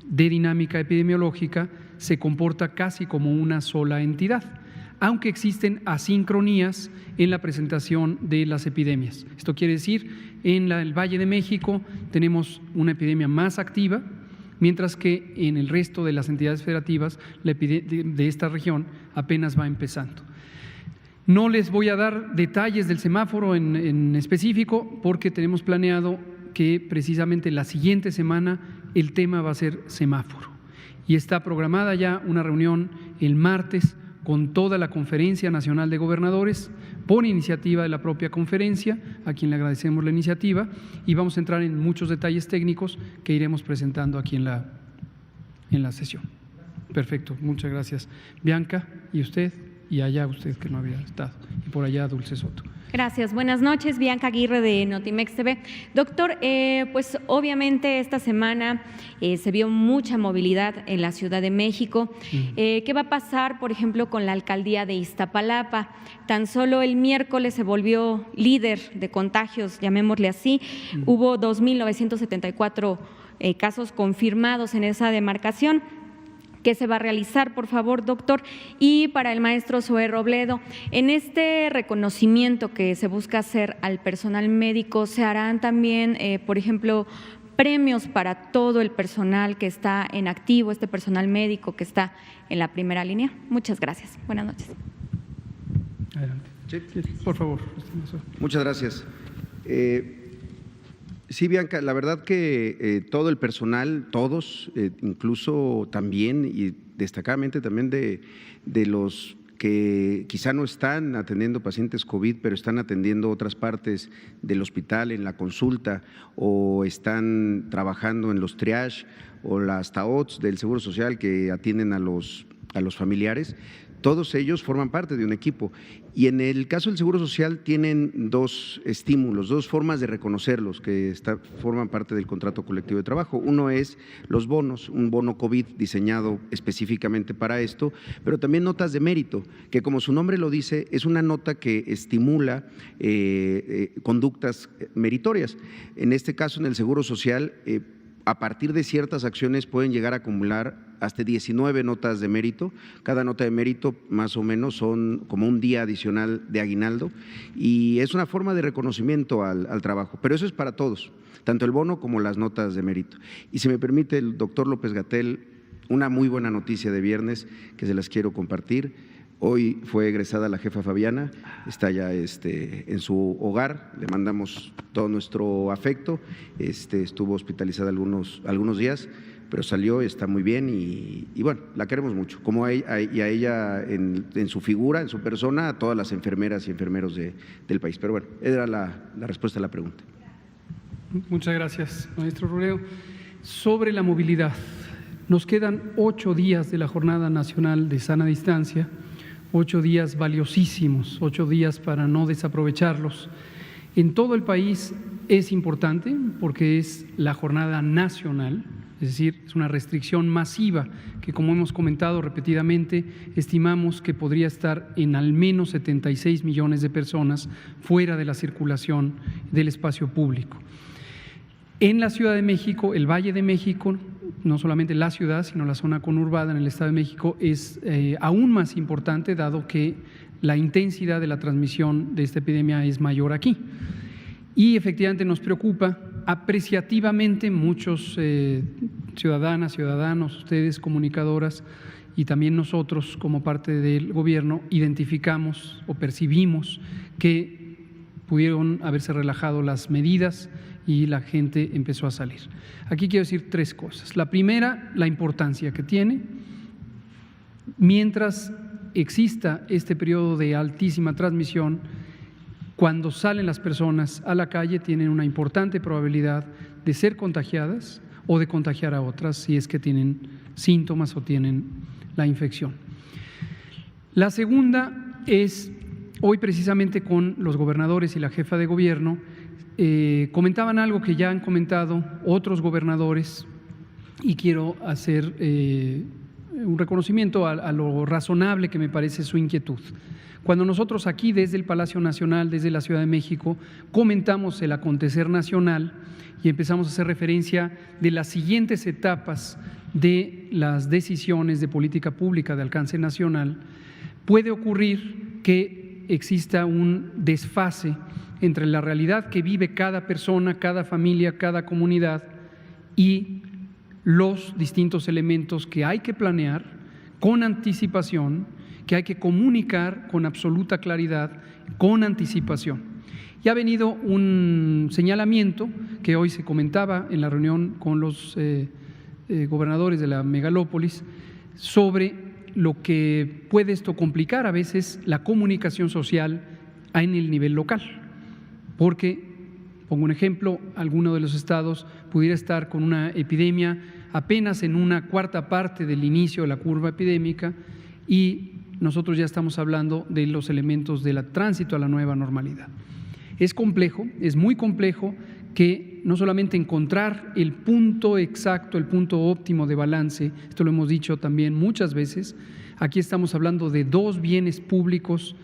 de dinámica epidemiológica, se comporta casi como una sola entidad, aunque existen asincronías en la presentación de las epidemias. Esto quiere decir, en el Valle de México tenemos una epidemia más activa, mientras que en el resto de las entidades federativas la epidemia de esta región apenas va empezando. No les voy a dar detalles del semáforo en específico, porque tenemos planeado que precisamente la siguiente semana el tema va a ser semáforo. Y está programada ya una reunión el martes con toda la Conferencia Nacional de Gobernadores, por iniciativa de la propia conferencia, a quien le agradecemos la iniciativa, y vamos a entrar en muchos detalles técnicos que iremos presentando aquí en la sesión. Perfecto, muchas gracias. Bianca, y usted, y allá usted que no había estado, y por allá Dulce Soto. Gracias. Buenas noches, Bianca Aguirre de Notimex TV. Doctor, pues obviamente esta semana se vio mucha movilidad en la Ciudad de México. ¿Qué va a pasar, por ejemplo, con la alcaldía de Iztapalapa? Tan solo el miércoles se volvió líder de contagios, llamémosle así. Hubo 2.974 casos confirmados en esa demarcación. ¿Qué se va a realizar, por favor, doctor? Y para el maestro Zoe Robledo, en este reconocimiento que se busca hacer al personal médico, ¿se harán también, por ejemplo, premios para todo el personal que está en activo, este personal médico que está en la primera línea? Muchas gracias. Buenas noches. Adelante. Sí. Por favor. Muchas gracias. Sí, Bianca, la verdad que todo el personal, todos, incluso también y destacadamente también de los que quizá no están atendiendo pacientes COVID, pero están atendiendo otras partes del hospital en la consulta, o están trabajando en los triage o las TAOTS del Seguro Social que atienden a los familiares. Todos ellos forman parte de un equipo, y en el caso del Seguro Social tienen 2 estímulos, 2 formas de reconocerlos que forman parte del contrato colectivo de trabajo. Uno es los bonos, un bono COVID diseñado específicamente para esto, pero también notas de mérito, que como su nombre lo dice, es una nota que estimula conductas meritorias. En este caso, en el Seguro Social, a partir de ciertas acciones pueden llegar a acumular hasta 19 notas de mérito. Cada nota de mérito más o menos son como un día adicional de aguinaldo, y es una forma de reconocimiento al trabajo, pero eso es para todos, tanto el bono como las notas de mérito. Y si me permite el doctor López-Gatell, una muy buena noticia de viernes que se las quiero compartir. Hoy fue egresada la jefa Fabiana, está ya en su hogar, le mandamos todo nuestro afecto, estuvo hospitalizada algunos días, pero salió, está muy bien y bueno, la queremos mucho, como y a ella en su figura, en su persona, a todas las enfermeras y enfermeros del país. Pero bueno, era la respuesta a la pregunta. Muchas gracias, maestro Ruleo. Sobre la movilidad, nos quedan 8 días de la Jornada Nacional de Sana Distancia, 8 días valiosísimos, 8 días para no desaprovecharlos. En todo el país es importante porque es la jornada nacional, es decir, es una restricción masiva que, como hemos comentado repetidamente, estimamos que podría estar en al menos 76 millones de personas fuera de la circulación del espacio público. En la Ciudad de México, el Valle de México, no solamente la ciudad, sino la zona conurbada en el Estado de México es aún más importante, dado que la intensidad de la transmisión de esta epidemia es mayor aquí. Y efectivamente nos preocupa apreciativamente muchos ciudadanas, ciudadanos, ustedes comunicadoras y también nosotros como parte del gobierno identificamos o percibimos que pudieron haberse relajado las medidas y la gente empezó a salir. Aquí quiero decir 3 cosas. La primera, la importancia que tiene. Mientras exista este periodo de altísima transmisión, cuando salen las personas a la calle tienen una importante probabilidad de ser contagiadas o de contagiar a otras si es que tienen síntomas o tienen la infección. La segunda es, hoy precisamente con los gobernadores y la jefa de gobierno, comentaban algo que ya han comentado otros gobernadores y quiero hacer un reconocimiento a lo razonable que me parece su inquietud. Cuando nosotros aquí desde el Palacio Nacional, desde la Ciudad de México, comentamos el acontecer nacional y empezamos a hacer referencia de las siguientes etapas de las decisiones de política pública de alcance nacional, puede ocurrir que exista un desfase entre la realidad que vive cada persona, cada familia, cada comunidad y los distintos elementos que hay que planear con anticipación, que hay que comunicar con absoluta claridad, con anticipación. Y ha venido un señalamiento que hoy se comentaba en la reunión con los gobernadores de la megalópolis sobre lo que puede esto complicar a veces la comunicación social en el nivel local. Porque, pongo un ejemplo, alguno de los estados pudiera estar con una epidemia apenas en una cuarta parte del inicio de la curva epidémica y nosotros ya estamos hablando de los elementos del tránsito a la nueva normalidad. Es complejo, es muy complejo que no solamente encontrar el punto exacto, el punto óptimo de balance, esto lo hemos dicho también muchas veces, aquí estamos hablando de 2 bienes públicos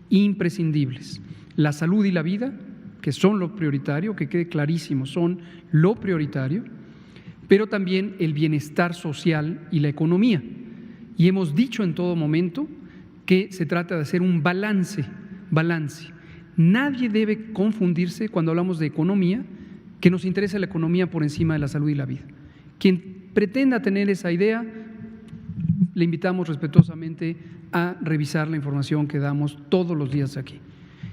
imprescindibles, la salud y la vida, que son lo prioritario, que quede clarísimo, son lo prioritario, pero también el bienestar social y la economía. Y hemos dicho en todo momento que se trata de hacer un balance. Nadie debe confundirse cuando hablamos de economía, que nos interesa la economía por encima de la salud y la vida. Quien pretenda tener esa idea, le invitamos respetuosamente a revisar la información que damos todos los días aquí.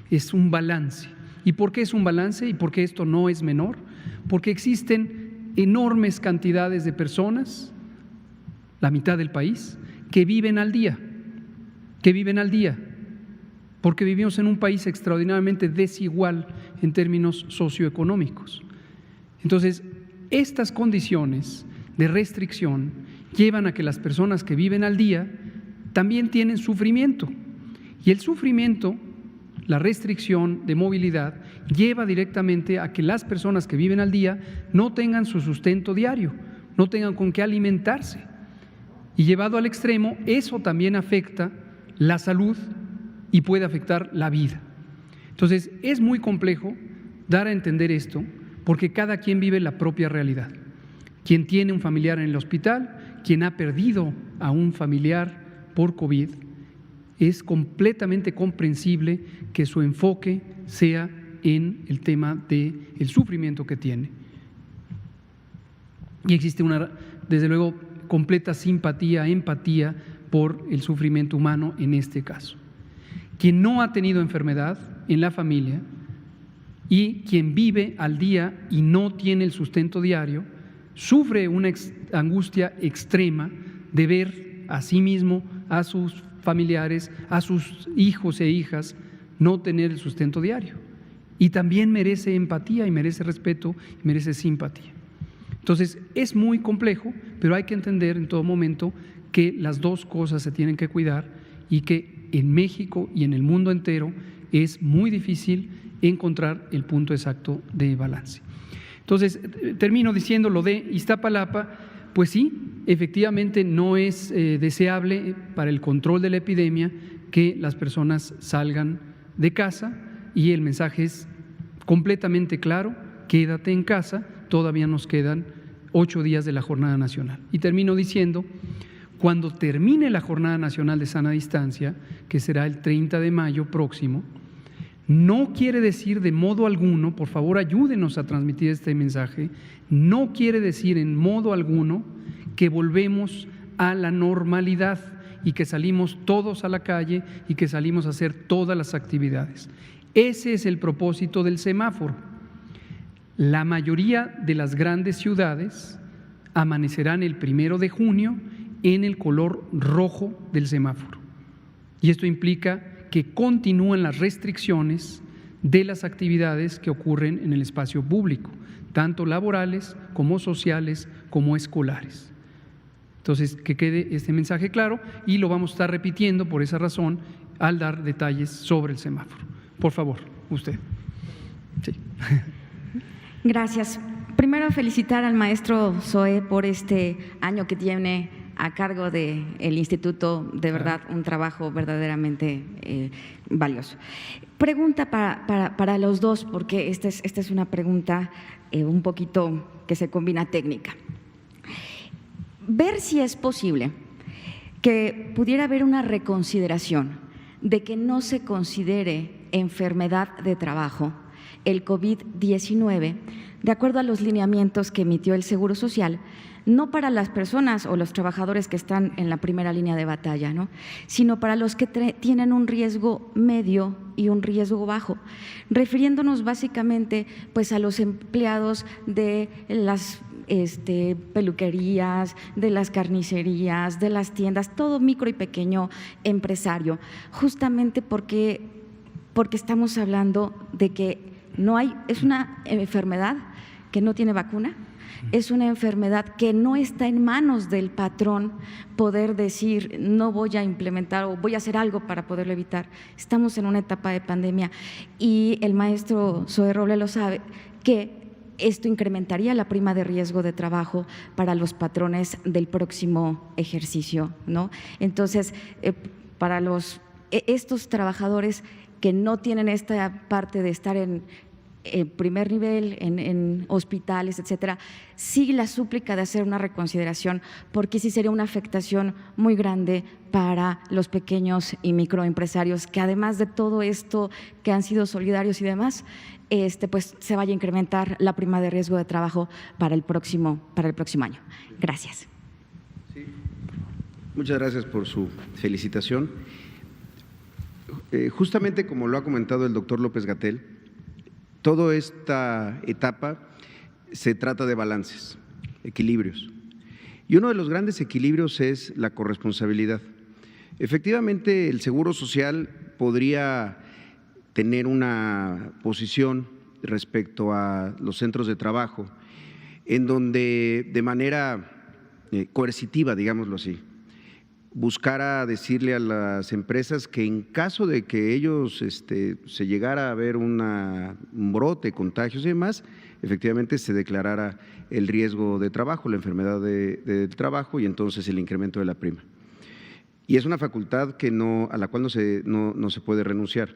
Es un balance. ¿Y por qué es un balance? ¿Y por qué esto no es menor? Porque existen enormes cantidades de personas, la mitad del país, que viven al día, porque vivimos en un país extraordinariamente desigual en términos socioeconómicos. Entonces, estas condiciones de restricción llevan a que las personas que viven al día también tienen sufrimiento, y el sufrimiento, la restricción de movilidad, lleva directamente a que las personas que viven al día no tengan su sustento diario, no tengan con qué alimentarse. Y llevado al extremo, eso también afecta la salud y puede afectar la vida. Entonces, es muy complejo dar a entender esto porque cada quien vive la propia realidad. Quien tiene un familiar en el hospital, quien ha perdido a un familiar por COVID, es completamente comprensible que su enfoque sea en el tema del sufrimiento que tiene. Y existe una, desde luego, completa simpatía, empatía por el sufrimiento humano en este caso. Quien no ha tenido enfermedad en la familia y quien vive al día y no tiene el sustento diario, sufre una angustia extrema de ver a sí mismo, a sus familiares, a sus hijos e hijas no tener el sustento diario. Y también merece empatía y merece respeto y merece simpatía. Entonces, es muy complejo, pero hay que entender en todo momento que las dos cosas se tienen que cuidar y que en México y en el mundo entero es muy difícil encontrar el punto exacto de balance. Entonces, termino diciendo lo de Iztapalapa, pues sí, efectivamente no es deseable para el control de la epidemia que las personas salgan de casa y el mensaje es completamente claro, quédate en casa, todavía nos quedan 8 días de la Jornada Nacional. Y termino diciendo, cuando termine la Jornada Nacional de Sana Distancia, que será el 30 de mayo próximo, no quiere decir de modo alguno, por favor ayúdenos a transmitir este mensaje, no quiere decir en modo alguno que volvemos a la normalidad y que salimos todos a la calle y que salimos a hacer todas las actividades. Ese es el propósito del semáforo. La mayoría de las grandes ciudades amanecerán el 1 de junio en el color rojo del semáforo. Y esto implica que continúan las restricciones de las actividades que ocurren en el espacio público, tanto laborales como sociales como escolares. Entonces, que quede este mensaje claro y lo vamos a estar repitiendo por esa razón al dar detalles sobre el semáforo. Por favor, usted. Sí. Gracias. Primero, felicitar al maestro Zoe por este año que tiene a cargo del instituto, de verdad, un trabajo verdaderamente valioso. Pregunta para los dos, porque esta es una pregunta un poquito que se combina técnica. Ver si es posible que pudiera haber una reconsideración de que no se considere enfermedad de trabajo el COVID-19, de acuerdo a los lineamientos que emitió el Seguro Social, no para las personas o los trabajadores que están en la primera línea de batalla, ¿no?, sino para los que tienen un riesgo medio y un riesgo bajo, refiriéndonos básicamente pues a los empleados de las peluquerías, de las carnicerías, de las tiendas, todo micro y pequeño empresario, justamente porque estamos hablando de que no hay, es una enfermedad que no tiene vacuna, es una enfermedad que no está en manos del patrón poder decir no voy a implementar o voy a hacer algo para poderlo evitar. Estamos en una etapa de pandemia y el maestro Zoe Robledo lo sabe, que esto incrementaría la prima de riesgo de trabajo para los patrones del próximo ejercicio, ¿no? Entonces, para estos trabajadores que no tienen esta parte de estar en primer nivel, en hospitales, etcétera, sí la súplica de hacer una reconsideración, porque sí sería una afectación muy grande para los pequeños y microempresarios, que además de todo esto que han sido solidarios y demás, pues se vaya a incrementar la prima de riesgo de trabajo para el próximo año. Gracias. Sí. Muchas gracias por su felicitación. Justamente como lo ha comentado el doctor López-Gatell, toda esta etapa se trata de balances, equilibrios. Y uno de los grandes equilibrios es la corresponsabilidad. Efectivamente, el Seguro Social podría tener una posición respecto a los centros de trabajo en donde de manera coercitiva, digámoslo así, buscara decirle a las empresas que en caso de que ellos se llegara a ver un brote, contagios y demás, efectivamente se declarara el riesgo de trabajo, la enfermedad del trabajo y entonces el incremento de la prima. Y es una facultad a la cual no se puede renunciar.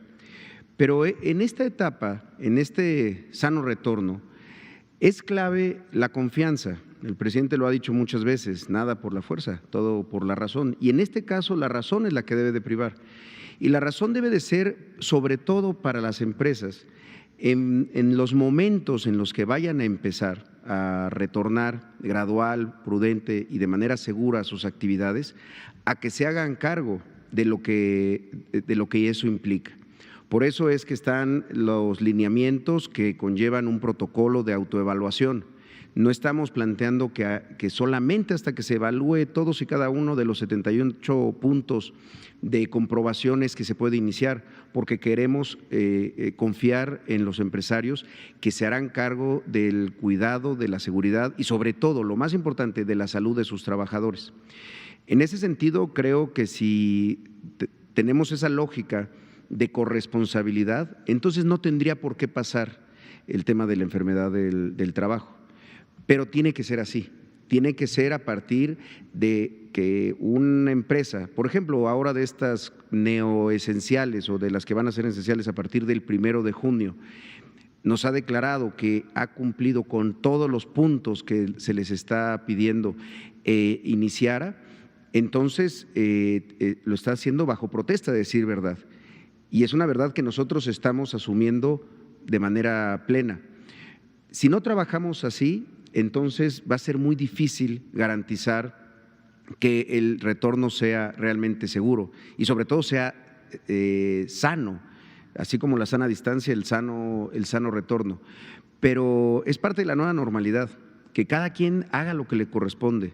Pero en esta etapa, en este sano retorno, es clave la confianza. El presidente lo ha dicho muchas veces, nada por la fuerza, todo por la razón. Y en este caso la razón es la que debe de privar. Y la razón debe de ser, sobre todo para las empresas, en los momentos en los que vayan a empezar a retornar gradual, prudente y de manera segura a sus actividades, a que se hagan cargo de lo que eso implica. Por eso es que están los lineamientos que conllevan un protocolo de autoevaluación. No estamos planteando que solamente hasta que se evalúe todos y cada uno de los 78 puntos de comprobaciones que se puede iniciar, porque queremos confiar en los empresarios que se harán cargo del cuidado, de la seguridad y sobre todo, lo más importante, de la salud de sus trabajadores. En ese sentido, creo que si tenemos esa lógica de corresponsabilidad, entonces no tendría por qué pasar el tema de la enfermedad del trabajo. Pero tiene que ser así, tiene que ser a partir de que una empresa, por ejemplo, ahora de estas neoesenciales o de las que van a ser esenciales a partir del 1 de junio, nos ha declarado que ha cumplido con todos los puntos que se les está pidiendo iniciara, entonces lo está haciendo bajo protesta, de decir verdad. Y es una verdad que nosotros estamos asumiendo de manera plena. Si no trabajamos así, entonces va a ser muy difícil garantizar que el retorno sea realmente seguro y sobre todo sea sano, así como la sana distancia, el sano retorno. Pero es parte de la nueva normalidad, que cada quien haga lo que le corresponde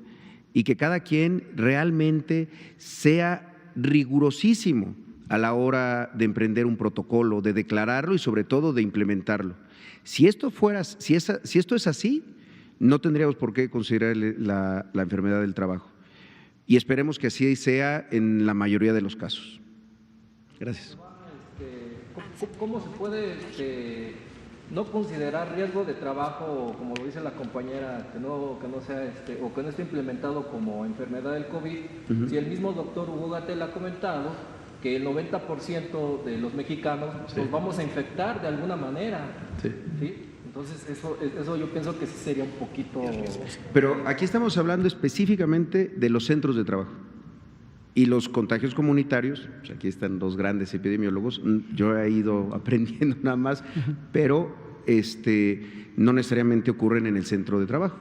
y que cada quien realmente sea rigurosísimo a la hora de emprender un protocolo, de declararlo y sobre todo de implementarlo. Si esto es así, no tendríamos por qué considerar la enfermedad del trabajo. Y esperemos que así sea en la mayoría de los casos. Gracias. ¿Cómo se puede no considerar riesgo de trabajo, como lo dice la compañera, que no sea o que no esté implementado como enfermedad del COVID? Si el mismo doctor Hugo Gatell ha comentado que el 90% de los mexicanos nos vamos a infectar de alguna manera. ¿Sí? Entonces, eso yo pienso que sí sería un poquito… Pero aquí estamos hablando específicamente de los centros de trabajo y los contagios comunitarios. Pues aquí están dos grandes epidemiólogos, yo he ido aprendiendo nada más, pero no necesariamente ocurren en el centro de trabajo.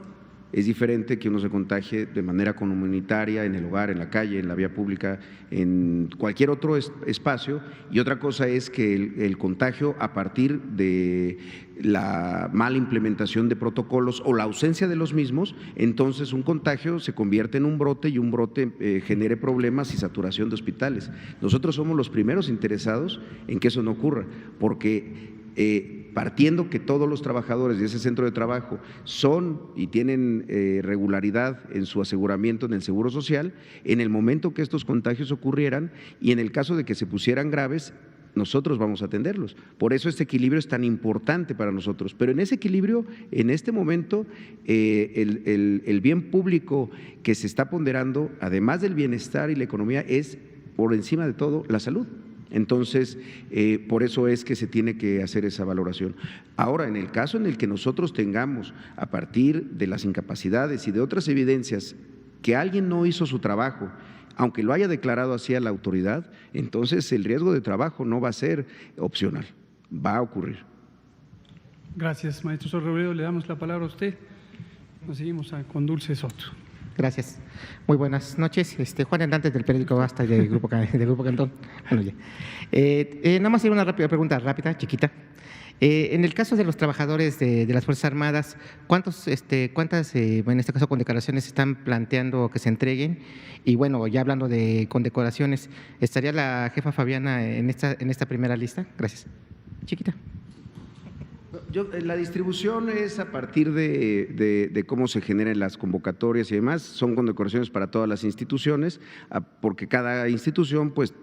Es diferente que uno se contagie de manera comunitaria, en el hogar, en la calle, en la vía pública, en cualquier otro espacio, y otra cosa es que el contagio a partir de la mala implementación de protocolos o la ausencia de los mismos, entonces un contagio se convierte en un brote y un brote genere problemas y saturación de hospitales. Nosotros somos los primeros interesados en que eso no ocurra, porque partiendo que todos los trabajadores de ese centro de trabajo son y tienen regularidad en su aseguramiento en el Seguro Social, en el momento que estos contagios ocurrieran y en el caso de que se pusieran graves, nosotros vamos a atenderlos. Por eso este equilibrio es tan importante para nosotros. Pero en ese equilibrio, en este momento, el bien público que se está ponderando, además del bienestar y la economía, es por encima de todo la salud. Entonces, por eso es que se tiene que hacer esa valoración. Ahora, en el caso en el que nosotros tengamos, a partir de las incapacidades y de otras evidencias, que alguien no hizo su trabajo, aunque lo haya declarado así a la autoridad, entonces el riesgo de trabajo no va a ser opcional, va a ocurrir. Gracias, maestro Robledo. Le damos la palabra a usted. Nos seguimos con Dulce Soto. Gracias. Muy buenas noches. Juan Hernández del periódico Basta del Grupo Cantón. Bueno, ya. Nada más una rápida pregunta, chiquita. En el caso de los trabajadores de las Fuerzas Armadas, ¿cuántas, en este caso, condecoraciones están planteando que se entreguen? Y bueno, ya hablando de condecoraciones, ¿estaría la jefa Fabiana en esta primera lista? Gracias. Chiquita. La distribución es a partir de cómo se generan las convocatorias y demás. Son condecoraciones para todas las instituciones, porque cada institución pues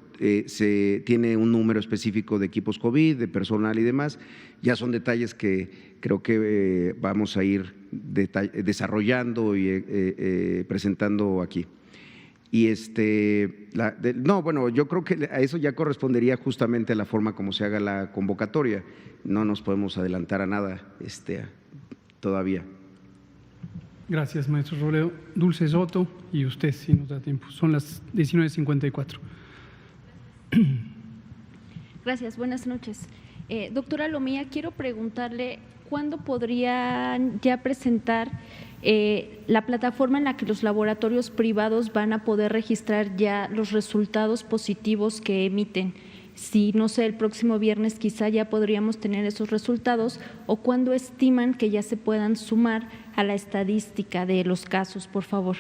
se tiene un número específico de equipos COVID, de personal y demás. Ya son detalles que creo que vamos a ir desarrollando y presentando aquí. Y yo creo que a eso ya correspondería justamente a la forma como se haga la convocatoria. No nos podemos adelantar a nada todavía. Gracias, maestro Robledo. Dulce Soto y usted, si nos da tiempo. Son las 19:54. Gracias, buenas noches. Doctora Lomía, quiero preguntarle ¿cuándo podrían ya presentar la plataforma en la que los laboratorios privados van a poder registrar ya los resultados positivos que emiten? Si, no sé, el próximo viernes quizá ya podríamos tener esos resultados, o cuándo estiman que ya se puedan sumar a la estadística de los casos, por favor.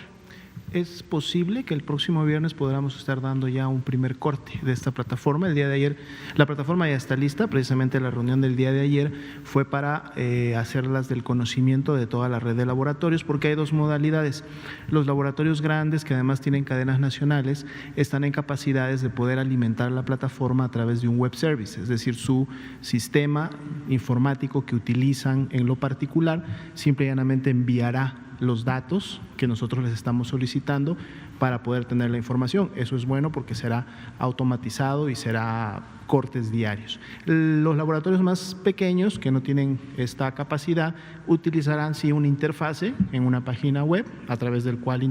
Es posible que el próximo viernes podamos estar dando ya un primer corte de esta plataforma. El día de ayer, la plataforma ya está lista, precisamente la reunión del día de ayer fue para hacerlas del conocimiento de toda la red de laboratorios, porque hay dos modalidades. Los laboratorios grandes, que además tienen cadenas nacionales, están en capacidades de poder alimentar la plataforma a través de un web service, es decir, su sistema informático que utilizan en lo particular simple y llanamente enviará los datos que nosotros les estamos solicitando para poder tener la información. Eso es bueno porque será automatizado y será cortes diarios. Los laboratorios más pequeños que no tienen esta capacidad utilizarán sí una interfase en una página web a través del cual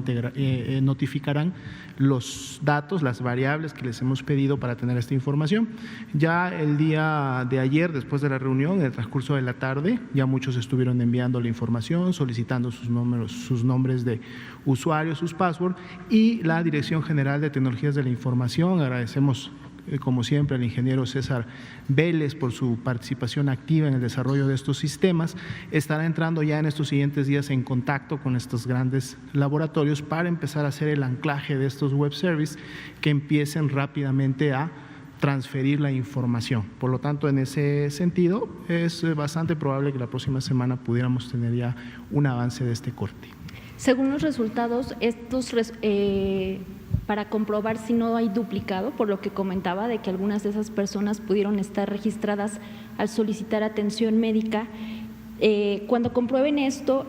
notificarán los datos, las variables que les hemos pedido para tener esta información. Ya el día de ayer, después de la reunión, en el transcurso de la tarde, ya muchos estuvieron enviando la información, solicitando sus nombres de usuarios, sus passwords, y la Dirección General de Tecnologías de la Información. Agradecemos como siempre al ingeniero César Vélez por su participación activa en el desarrollo de estos sistemas. Estará entrando ya en estos siguientes días en contacto con estos grandes laboratorios para empezar a hacer el anclaje de estos web services que empiecen rápidamente a transferir la información. Por lo tanto, en ese sentido, es bastante probable que la próxima semana pudiéramos tener ya un avance de este corte. Según los resultados, para comprobar si no hay duplicado, por lo que comentaba de que algunas de esas personas pudieron estar registradas al solicitar atención médica, cuando comprueben esto,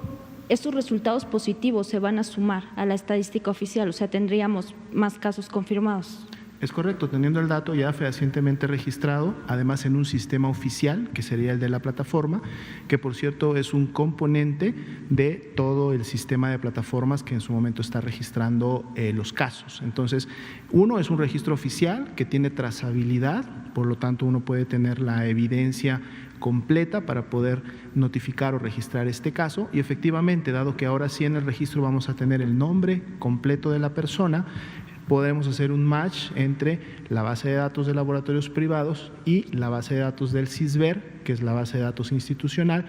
estos resultados positivos se van a sumar a la estadística oficial, o sea, tendríamos más casos confirmados. Es correcto, teniendo el dato ya fehacientemente registrado, además en un sistema oficial, que sería el de la plataforma, que por cierto es un componente de todo el sistema de plataformas que en su momento está registrando los casos. Entonces, uno es un registro oficial que tiene trazabilidad, por lo tanto uno puede tener la evidencia completa para poder notificar o registrar este caso, y efectivamente, dado que ahora sí en el registro vamos a tener el nombre completo de la persona, podemos hacer un match entre la base de datos de laboratorios privados y la base de datos del CISBER, que es la base de datos institucional.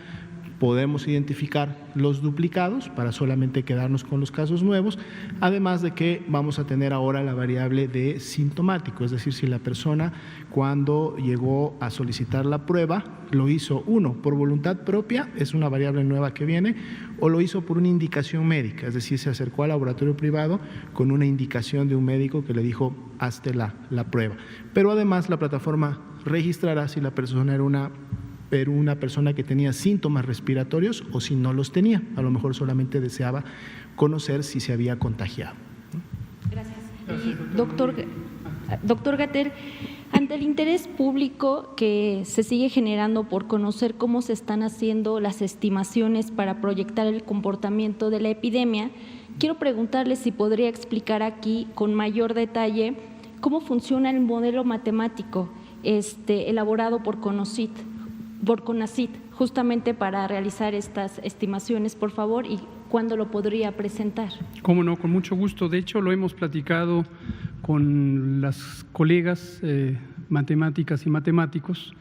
Podemos identificar los duplicados para solamente quedarnos con los casos nuevos, además de que vamos a tener ahora la variable de sintomático, es decir, si la persona cuando llegó a solicitar la prueba lo hizo, uno, por voluntad propia, es una variable nueva que viene, o lo hizo por una indicación médica, es decir, se acercó al laboratorio privado con una indicación de un médico que le dijo, hazte la prueba. Pero además la plataforma registrará si la persona era una persona que tenía síntomas respiratorios o si no los tenía, a lo mejor solamente deseaba conocer si se había contagiado. Gracias. Y doctor Gatell, ante el interés público que se sigue generando por conocer cómo se están haciendo las estimaciones para proyectar el comportamiento de la epidemia, quiero preguntarle si podría explicar aquí con mayor detalle cómo funciona el modelo matemático elaborado por CONACYT, justamente para realizar estas estimaciones, por favor, y cuándo lo podría presentar. Cómo no, con mucho gusto. De hecho, lo hemos platicado con las colegas matemáticas y matemáticos.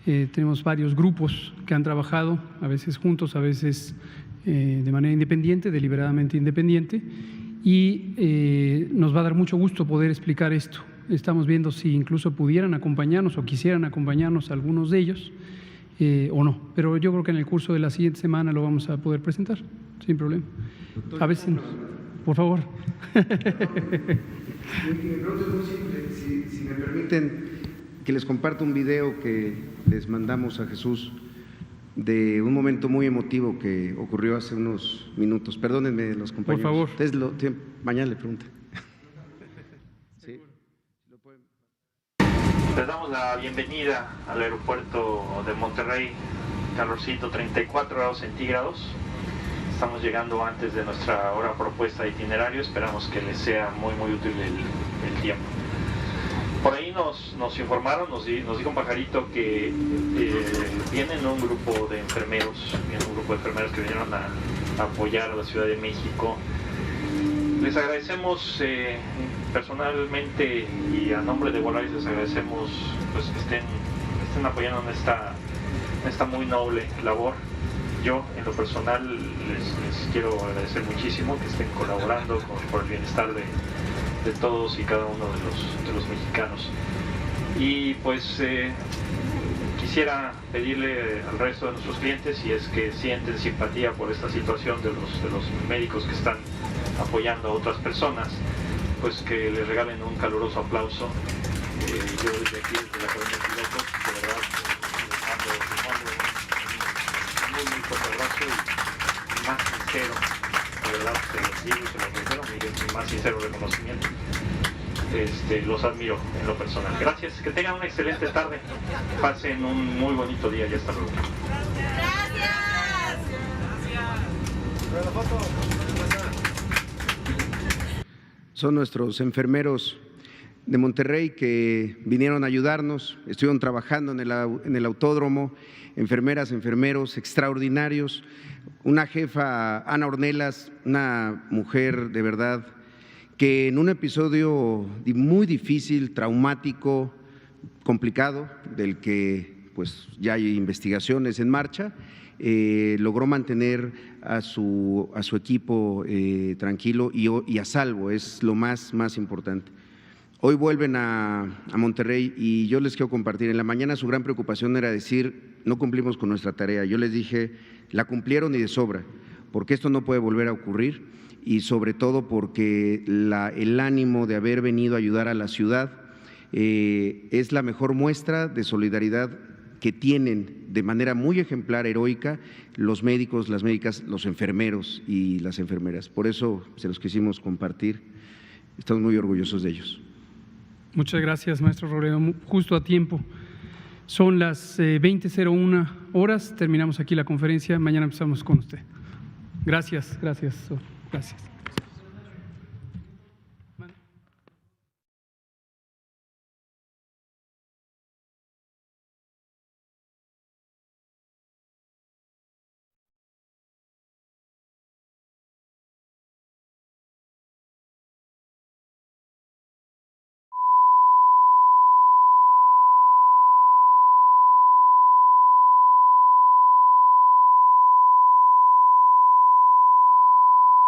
Tenemos varios grupos que han trabajado, a veces juntos, a veces de manera independiente, deliberadamente independiente, y nos va a dar mucho gusto poder explicar esto. Estamos viendo si incluso pudieran acompañarnos o quisieran acompañarnos algunos de ellos, o no, pero yo creo que en el curso de la siguiente semana lo vamos a poder presentar, sin problema. A veces, por favor. Si me permiten que les comparta un video que les mandamos a Jesús de un momento muy emotivo que ocurrió hace unos minutos. Perdónenme los compañeros. Por favor. Ustedes mañana le preguntan. ¿Sí? Les damos la bienvenida al aeropuerto de Monterrey, calorcito 34 grados centígrados. Estamos llegando antes de nuestra hora propuesta de itinerario, esperamos que les sea muy útil el tiempo. Por ahí nos nos informaron, nos dijo un pajarito que vienen un grupo de enfermeros, que vinieron a apoyar a la Ciudad de México. Les agradecemos personalmente y a nombre de Volaris les agradecemos pues, que estén apoyando en esta muy noble labor. Yo, en lo personal, les quiero agradecer muchísimo que estén colaborando por el bienestar de todos y cada uno de los mexicanos. Y pues quisiera pedirle al resto de nuestros clientes, si es que sienten simpatía por esta situación de los médicos que están apoyando a otras personas, pues que les regalen un caluroso aplauso. Yo desde aquí, desde la Academia de Pilotos, de verdad, les mando un muy fuerte abrazo y más sincero, de verdad, se los digo y se los reitero, mi más sincero reconocimiento. Los admiro en lo personal. Gracias, que tengan una excelente tarde, pasen un muy bonito día y hasta luego. Son nuestros enfermeros de Monterrey que vinieron a ayudarnos, estuvieron trabajando en el autódromo, enfermeras, enfermeros extraordinarios, una jefa, Ana Ornelas, una mujer de verdad que en un episodio muy difícil, traumático, complicado, del que pues ya hay investigaciones en marcha, logró mantener a su equipo tranquilo y a salvo, es lo más importante. Hoy vuelven a Monterrey y yo les quiero compartir, en la mañana su gran preocupación era decir, no cumplimos con nuestra tarea. Yo les dije, la cumplieron y de sobra, porque esto no puede volver a ocurrir y sobre todo porque el ánimo de haber venido a ayudar a la ciudad es la mejor muestra de solidaridad que tienen de manera muy ejemplar, heroica, los médicos, las médicas, los enfermeros y las enfermeras. Por eso se los quisimos compartir. Estamos muy orgullosos de ellos. Muchas gracias, maestro Robledo. Justo a tiempo. Son las 20:01 horas. Terminamos aquí la conferencia. Mañana empezamos con usted. Gracias.